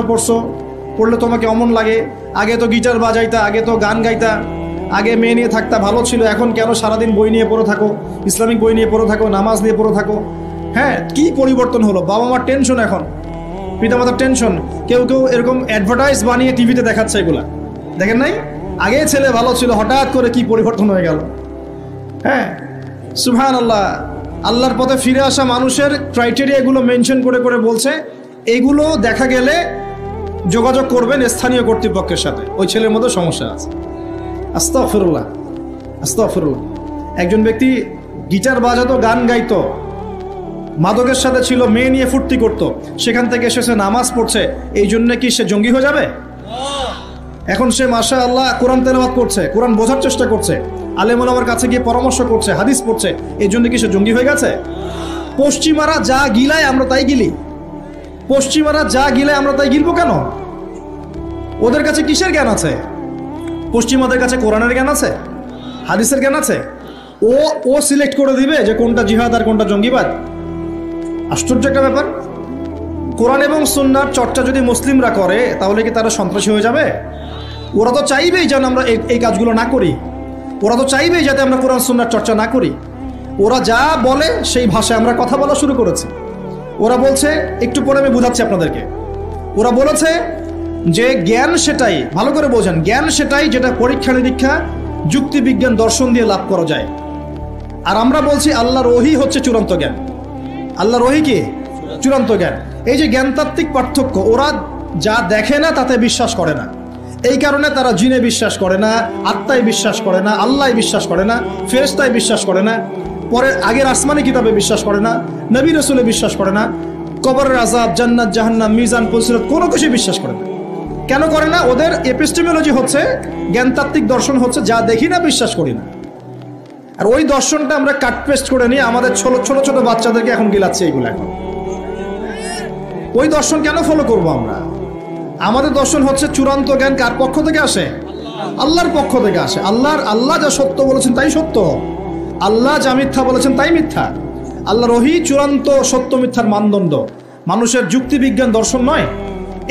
পরলে তোমাকে অমন লাগে। আগে তো গিটার বাজাইতা, আগে তো গান গাইতা, আগে মেয়ে নিয়ে থাকতা, ভালো ছিল। এখন কেন সারাদিন বই নিয়ে পড়ে থাকো, ইসলামিক বই নিয়ে পড়ে থাকো, নামাজ নিয়ে পড়ে থাকো। হ্যাঁ, কি পরিবর্তন হলো! বাবা মার টেনশন, এখন পিতামাতার টেনশন। কেউ এরকম অ্যাডভার্টাইজ বানিয়ে টিভিতে দেখাচ্ছে, এগুলা দেখেন নাই? আগে ছেলে ভালো ছিল, হঠাৎ করে কি পরিবর্তন হয়ে গেল। হ্যাঁ, সুবহানাল্লাহ। আল্লাহর পথে ফিরে আসা মানুষের ক্রাইটেরিয়া এগুলো মেনশন করে বলছে, এইগুলো দেখা গেলে যোগাযোগ করবেন স্থানীয় কর্তৃপক্ষের সাথে, ওই ছেলের মধ্যে সমস্যা আছে। আস্তাগফিরুল্লাহ, আস্তাগফিরুল্লাহ। একজন ব্যক্তি গিটার বাজাতো, গান গাইতো, মাদকের সাথে ছিল, মেয়ে নিয়ে ফুর্তি করতো, সেখান থেকে এসেছে নামাজ পড়ছে, এই জন্য কি সে জঙ্গি হয়ে যাবে? এখন সে মাশাআল্লাহ কোরআন তেলাওয়াত করছে, কোরআন বোঝার চেষ্টা করছে, আলেম ওলামার কাছে গিয়ে পরামর্শ করছে, হাদিস পড়ছে, এই জন্য কি সে জঙ্গি হয়ে গেছে? পশ্চিমারা যা গিলায় আমরা তাই গিলি। পশ্চিমারা যা গিলায় আমরা তাই গিলবো কেন? ওদের কাছে কিসের জ্ঞান আছে? পশ্চিমাদের কাছে কোরআনের জ্ঞান আছে, হাদিসের জ্ঞান আছে। ও সিলেক্ট করে দিবে যে কোনটা জিহাদ আর কোনটা জঙ্গিবাদ। আশ্চর্য একটা ব্যাপার। কোরআন এবং সুন্নাহর চর্চা যদি মুসলিমরা করে, তাহলে কি তারা সন্ত্রাসী হয়ে যাবে? ওরা তো চাইবেই যেন আমরা এই কাজগুলো না করি। ওরা তো চাইবেই যাতে আমরা কোরআন সুন্নাহর চর্চা না করি। ওরা যা বলে সেই ভাষায় আমরা কথা বলা শুরু করেছি। ওরা বলছে, একটু পরে আমি বুঝাচ্ছি আপনাদেরকে, ওরা বলেছে যে জ্ঞান সেটাই, ভালো করে বোঝেন, জ্ঞান সেটাই যেটা পরীক্ষা নিরীক্ষা, যুক্তি বিজ্ঞান, দর্শন দিয়ে লাভ করা যায়। আর আমরা বলছি আল্লাহর ওহী হচ্ছে চূড়ান্ত জ্ঞান। আল্লাহর ওহী কি? চূড়ান্ত জ্ঞান। এই যে জ্ঞানতাত্ত্বিক পার্থক্য, ওরা যা দেখে না তাতে বিশ্বাস করে না, এই কারণে তারা জিনে বিশ্বাস করে না, আত্মায় বিশ্বাস করে না, আল্লাহয় বিশ্বাস করে না, ফেরেশতায় বিশ্বাস করে না, পরে আগের আসমানি কিতাবে বিশ্বাস করে না, নবী রাসূলে বিশ্বাস করে না, কবরের আযাব, জান্নাত জাহান্নাম, মিজান, ফজিলত কোনো কিছু বিশ্বাস করে না। কেন করে না? ওদের এপিস্টেমোলজি হচ্ছে, জ্ঞানতাত্ত্বিক দর্শন হচ্ছে যা দেখি না বিশ্বাস করি না। আর ওই দর্শনটা আমরা কাট পেস্ট করে নিয়ে আমাদের ছোট বাচ্চাদেরকে এখন গিলাচ্ছে এইগুলো। এখন ওই দর্শন কেন ফলো করব আমরা? আমাদের দর্শন হচ্ছে চূড়ান্ত জ্ঞান কার পক্ষ থেকে আসে? আল্লাহর পক্ষ থেকে আসে। আল্লাহ যা সত্য বলেছেন তাই সত্য, আল্লাহ যা মিথ্যা বলেছেন তাই মিথ্যা। আল্লাহর ওহী চূড়ান্ত সত্য মিথ্যার মানদণ্ড, মানুষের যুক্তি বিজ্ঞান দর্শন নয়।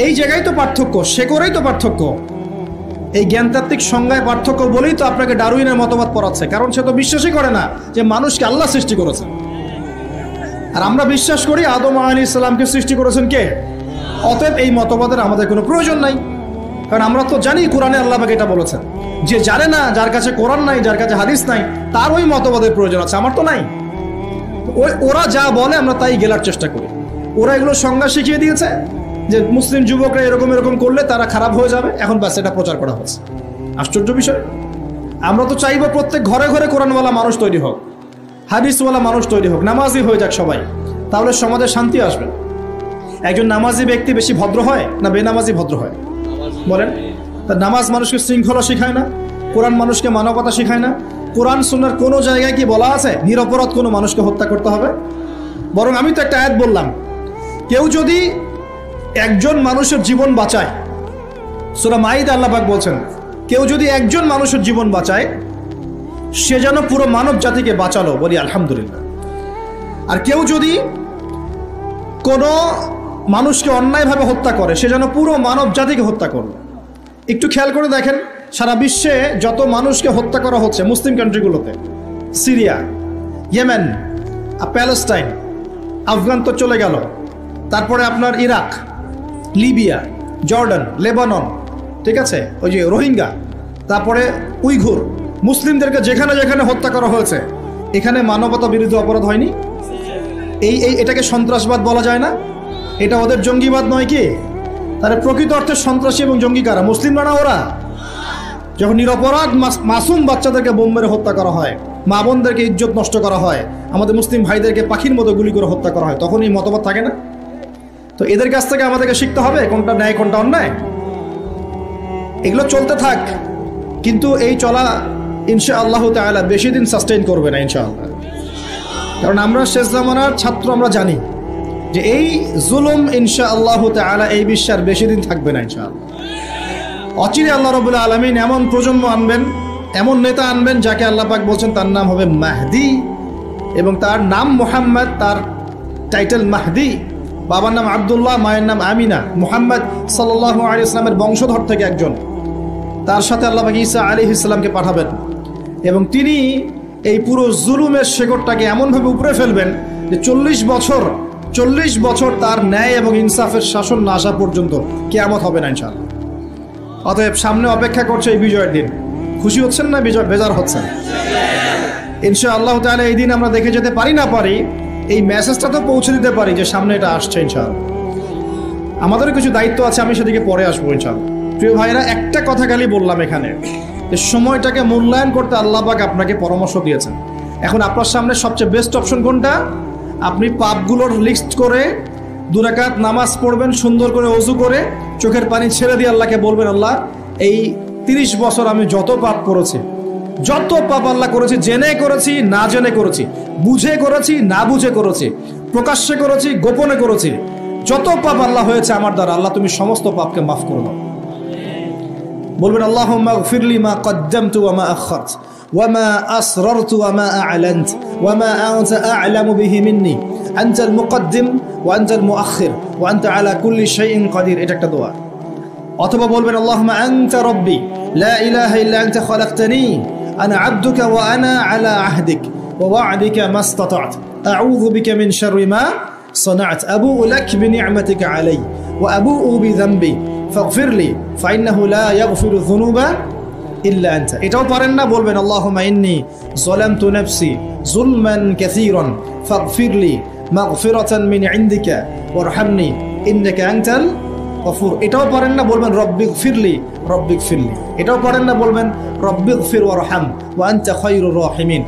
এই জায়গায় তো পার্থক্য, শেকড়েই তো পার্থক্য। এই জ্ঞানতাত্ত্বিক সংজ্ঞায় পার্থক্য বলেই তো আপনাকে ডারউইনের মতবাদ পড়াচ্ছে, কারণ সে তো বিশ্বাসই করে না যে মানুষকে আল্লাহ সৃষ্টি করেছেন। আর আমরা বিশ্বাস করি আদম আলাইহিস সালামকে সৃষ্টি করেছেন কে? অতএব এই মতবাদের আমাদের কোনো প্রয়োজন নাই, কারণ আমরা তো জানি কোরআনে আল্লাহ পাক এটা বলেছেন। যে জানে না, যার কাছে কোরআন নাই, যার কাছে হাদিস নাই, তার ওই মতবাদের প্রয়োজন আছে, আমার তো নাই। ওরা যা বলে আমরা তাই গেলার চেষ্টা করি। ওরা এগুলো সংজ্ঞা শিখিয়ে দিয়েছে যে মুসলিম যুবকরা এরকম করলে তারা খারাপ হয়ে যাবে, এখন ব্যাস এটা প্রচার করা হচ্ছে। আশ্চর্য বিষয়। আমরা তো চাইবো প্রত্যেক ঘরে ঘরে কোরআনওয়ালা মানুষ তৈরি হোক, হাদিসওয়ালা মানুষ তৈরি হোক, নামাজি হয়ে যাক সবাই, তাহলে সমাজে শান্তি আসবে। একজন নামাজি ব্যক্তি বেশি ভদ্র হয় না বেনামাজি ভদ্র হয়? বলেন। তা নামাজ মানুষকে শৃঙ্খলা শেখায় না, কোরআন মানুষকে মানবতা শেখায় না। কোরআন সুন্নাহর কোনো জায়গায় কি বলা আছে নিরপরাধ কোনো মানুষকে হত্যা করতে হবে? বরং আমি তো একটা আয়াত বললাম, কেউ যদি একজন মানুষের জীবন বাঁচায়, সূরা মাইদা আল্লাহ পাক বলছেন, কেউ যদি একজন মানুষের জীবন বাঁচায়, সে যেন পুরো মানব জাতিকে বাঁচালো, বলি আলহামদুলিল্লাহ। আর কেউ যদি কোনো মানুষকে অন্যায়ভাবে হত্যা করে, সে যেন পুরো মানব জাতিকে হত্যা করলো। একটু খেয়াল করে দেখেন, সারা বিশ্বে যত মানুষকে হত্যা করা হচ্ছে মুসলিম কান্ট্রিগুলোতে, সিরিয়া, ইয়েমেন, প্যালেস্টাইন, আফগান তো চলে গেল, তারপরে আপনার ইরাক, লিবিয়া, জর্ডান, লেবানন, ঠিক আছে, ওই যে রোহিঙ্গা, তারপরে উইঘুর, মুসলিমদেরকে যেখানে যেখানে হত্যা করা হয়েছে, এখানে মানবতা বিরোধী অপরাধ হয়নি? এটাকে সন্ত্রাসবাদ বলা যায় না? এটা ওদের জঙ্গিবাদ নয় কি? তাহলে প্রকৃত অর্থে সন্ত্রাসী এবং জঙ্গি কারা? মুসলিমরা না ওরা? যখন নিরপরাধ মাসুম বাচ্চাদেরকে বোম মেরে হত্যা করা হয়, মা বোনদেরকে ইজ্জত নষ্ট করা হয়, আমাদের মুসলিম ভাইদেরকে পাখির মতো গুলি করে হত্যা করা হয়, তখন এই মতবাদ থাকে না? তো এদের কাছ থেকে আমাদেরকে শিখতে হবে কোনটা ন্যায় কোনটা অন্যায়। এগুলো চলতে থাক, কিন্তু এই চলা ইনশাআল্লাহ তাআলা বেশি দিন সাস্টেইন করবে না ইনশাআল্লাহ। কারণ আমরা শেষ জামানার ছাত্র, আমরা জানি যে এই জুলুম ইনশাআল্লাহু তাআলা এই বিশ্বের বেশি দিন থাকবে না ইনশাআল্লাহ। অচিরে আল্লাহ রাব্বুল আলামিন এমন প্রজন্ম আনবেন, এমন নেতা আনবেন যাকে আল্লাহ পাক বলছেন তার নাম হবে মাহদি, এবং তার নাম মুহাম্মদ, তার টাইটেল মাহদি। বাবার নাম আব্দুল্লাহ, মায়ের নাম আমিনা। মুহাম্মদ সাল্লাল্লাহু আলাইহি ওয়াসাল্লামের বংশধর থেকে একজন। তার সাথে আল্লাহ পাক ঈসা আলাইহিস সালামকে পাঠাবেন, এবং তিনি এই পুরো জুলুমের শেকড়টাকে এমনভাবে উপরে ফেলবেন যে 40 বছর তার ন্যায় এবং ইনসাফের শাসন না আসা পর্যন্ত কিয়ামত হবে না ইনশাআল্লাহ। অতএব সামনে অপেক্ষা করছে এই বিজয়ের দিন। খুশি হচ্ছেন না বেজার হচ্ছেন? ইনশাআল্লাহ তাআলা এই দিন আমরা দেখে যেতে পারি না পারি, এই মেসেজটা তো পৌঁছে দিতে পারি যে সামনে এটা আসছে ইনশাআল্লাহ। আমাদের কিছু দায়িত্ব আছে, আমি সেদিকে পরে আসবো ইনশাআল্লাহ। প্রিয় ভাইরা, একটা কথা খালি বললাম এখানে, যে সময়টাকে মূল্যায়ন করতে আল্লাহ পাক আপনাকে পরামর্শ দিয়েছেন। এখন আপনার সামনে সবচেয়ে বেস্ট অপশন কোনটা? আপনি পাপগুলোর লিস্ট করে 2 রাকাত নামাজ পড়বেন, সুন্দর করে ওযু করে চোখের পানি ছেড়ে দিয়ে আল্লাহকে বলবেন, আল্লাহ এই 30 বছর আমি যত পাপ করেছি, যত পাপ আল্লাহ করেছি, জেনে করেছি না জেনে করেছি, বুঝে করেছি না বুঝে করেছি, প্রকাশ্যে করেছি গোপনে করেছি, যত পাপ আল্লাহ হয়েছে আমার দ্বারা, আল্লাহ তুমি সমস্ত পাপকে মাফ করে দাও। বলবেন আল্লাহুম্মা গফিরলি মা কদ্দামতু ওয়া মা আখখারতু ওয়া মা আসরারতু ওয়া মা আ'লানতু ওয়া মা আনতা আ'লামু বিহি মিন্নি আনতাল মুকদ্দিম ওয়া আনতাল মুআখির ওয়া আনতা আলা কুল্লি শাইইন কাদির। এটা একটা দোয়া। অথবা বলবেন আল্লাহুম্মা আনতা রাব্বি লা ইলাহা ইল্লা আনতা খালাকতানি আনা আবদুকা ওয়া আনা আলা আহদিক ওয়া ওয়া'দিকা মাস্তাতা'তু আউযু বিকা মিন শাররি মা সানা'তু আবু'ু লাক বিনি'মাতিকা আলাইয়া ওয়া আবু'ু বিযানবি ফাগফিরলি ফাইন্নাহু লা ইয়াগফিরু যুনুবা ইল্লা আনতা। এটাও পারেন না? বলবেন আল্লাহুম্মা ইন্নী যালামতু নাফসি যুলমান কাসীরান ফাগফিরলি মাগফিরাতান মিন ইনদিকা ওয়ারহামনি ইন্নাকা আনতাল গফুর। এটাও পারেন না? বলবেন রব্বিগফিরলি। এটাও পারেন না? বলবেন রব্বিগফির ওয়ারহাম ওয়া আনতা খায়রুর রাহিমিন।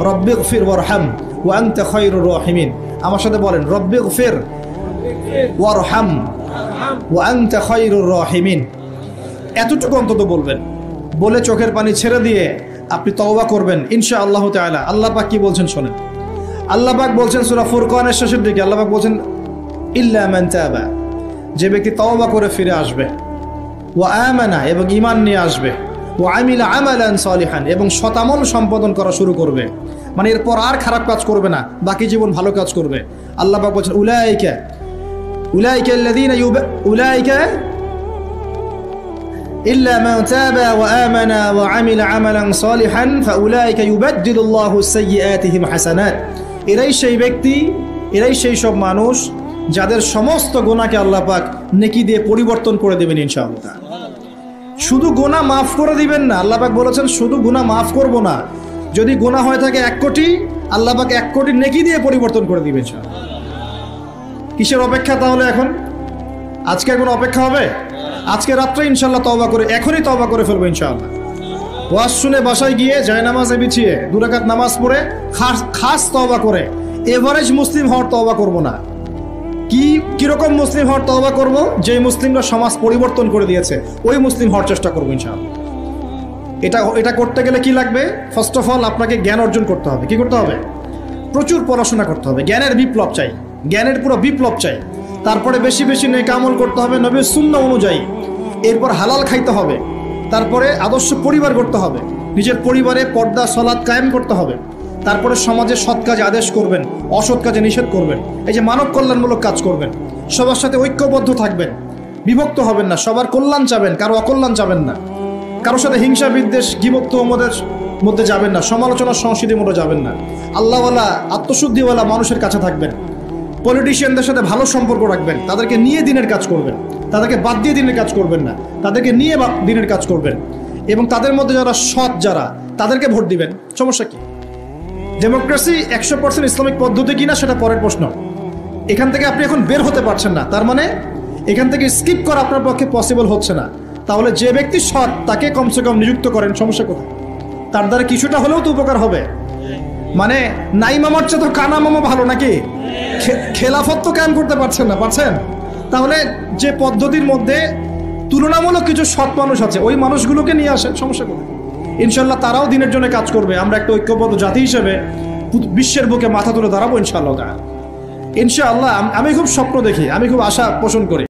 রব্বিগফির ওয়ারহাম ওয়া আনতা খায়রুর রাহিমিন। আমার সাথে বলেন রব্বিগফির ওয়ারহাম ওয়া আনতা খায়রুর রাহিমিন। এতটুকু অন্তত বলবেন। বলে চোখের পানি ছেড়ে দিয়ে আপনি তওবা করবেন ইনশাআল্লাহ তাআলা। আল্লাহ পাক কি বলছেন শোনেন। আল্লাহ পাক বলছেন সূরা ফুরকানের শেষের দিকে, আল্লাহ পাক বলছেন ইল্লা মান তাবা, যে ব্যক্তি তওবা করে ফিরে আসবে, ওয়া আমানা, এবং ঈমান নিয়ে আসবে, ওয়া আমিলা আমালান সালিহান, এবং সতামল সম্পাদন করা শুরু করবে, মানে এরপর আর খারাপ কাজ করবে না, বাকি জীবন ভালো কাজ করবে। আল্লাহ পাক বলছেন উলাইকা আল্লাযীনা উলাইকা ইল্লা মান তাবা ওয়া আমানা ওয়া আমিলা আমালান সালিহান ফাউলাইকা ইউবাদদিলুল্লাহু সাইয়্যাতিহিম হাসানাত। এরাই সেই ব্যক্তি, এরাই সেই সব মানুষ যাদের সমস্ত গুনাহকে আল্লাহ পাক নেকি দিয়ে পরিবর্তন করে দেবেন ইনশাআল্লাহ। শুধু গুনাহ মাফ করে দিবেন না, আল্লাহ পাক বলেছেন শুধু গুনাহ মাফ করব না, যদি গুনাহ হয়ে থাকে 1 কোটি, আল্লাহ পাক 1 কোটি নেকি দিয়ে পরিবর্তন করে দিবেন ইনশাআল্লাহ। কিসের অপেক্ষা তাহলে? এখন আজকে কোনো অপেক্ষা হবে? আজকে রাত্রে ইনশাআল্লাহ তওবা করে, এখনই তওবা করে ফেলবো ইনশাআল্লাহ। ওয়াজ শুনে বাসায় গিয়ে জায়নামাজে বিছিয়ে 2 রাকাত নামাজ পড়ে খাস তওবা করে, এভারেজ মুসলিম হওয়ার তওবা করব না। কিরকম মুসলিম হওয়ার তওবা করব? যে মুসলিমরা সমাজ পরিবর্তন করে দিয়েছে ওই মুসলিম হওয়ার চেষ্টা করবো ইনশাআল্লাহ। এটা করতে গেলে কি লাগবে? ফার্স্ট অফ অল আপনাকে জ্ঞান অর্জন করতে হবে। কি করতে হবে? প্রচুর পড়াশোনা করতে হবে। জ্ঞানের বিপ্লব চাই, জ্ঞানের পুরো বিপ্লব চাই। তারপরে বেশি বেশি নেক আমল করতে হবে নবীর সুন্নাহ অনুযায়ী। এরপর হালাল খাইতে হবে। তারপরে আদর্শ পরিবার করতে হবে, নিজের পরিবারে পর্দা সালাত কায়েম করতে হবে। তারপরে সমাজে সৎ কাজে আদেশ করবেন, অসৎ কাজে নিষেধ করবেন। এই যে মানব কল্যাণমূলক কাজ করবেন, সবার সাথে ঐক্যবদ্ধ থাকবেন, বিভক্ত হবেন না, সবার কল্যাণ চাবেন, কারো অকল্যাণ চাবেন না, কারোর সাথে হিংসা বিদ্বেষ গীবত ওমদের মধ্যে যাবেন না, সমালোচনা সংস্কৃতির মধ্যে যাবেন না। আল্লাহওয়ালা আত্মশুদ্ধিওয়ালা মানুষের কাছে থাকবেন, পলিটিশিয়ানদের সাথে ভালো সম্পর্ক রাখবেন, তাদেরকে নিয়ে দিনের কাজ করবেন, তাদেরকে বাদ দিয়ে দিনের কাজ করবেন না, তাদেরকে নিয়ে দিনের কাজ করবেন। এবং তাদের মধ্যে যারা সৎ, যারা তাদেরকে ভোট দিবেন। সমস্যা কি? ডেমোক্রেসি 100% ইসলামিক পদ্ধতি কিনা সেটা পরের প্রশ্ন। এখান থেকে আপনি এখন বের হতে পারছেন না, তার মানে এখান থেকে স্কিপ করা আপনার পক্ষে পসিবল হচ্ছে না। তাহলে যে ব্যক্তি সৎ তাকে কমসে কম নিযুক্ত করেন। সমস্যা কোথায়? তার দ্বারা কিছুটা হলেও তো উপকার হবে। মানে নাই মামার চেয়ে তো কানা মামা ভালো নাকি? খেলাফত তো কায়েম করতে পারছেন না, পারছেন? তাহলে যে পদ্ধতির মধ্যে তুলনামূলক কিছু সৎ মানুষ আছে ওই মানুষগুলোকে নিয়ে আসেন। সমস্যা কোথায়? ইনশাল্লাহ তারাও দিনের জন্য কাজ করবে। আমরা একটা ঐক্যবদ্ধ জাতি হিসেবে বিশ্বের বুকে মাথা তুলে দাঁড়াবো ইনশাআল্লাহ। ইনশাআল্লাহ আমি খুব স্বপ্ন দেখি, আমি খুব আশা পোষণ করি।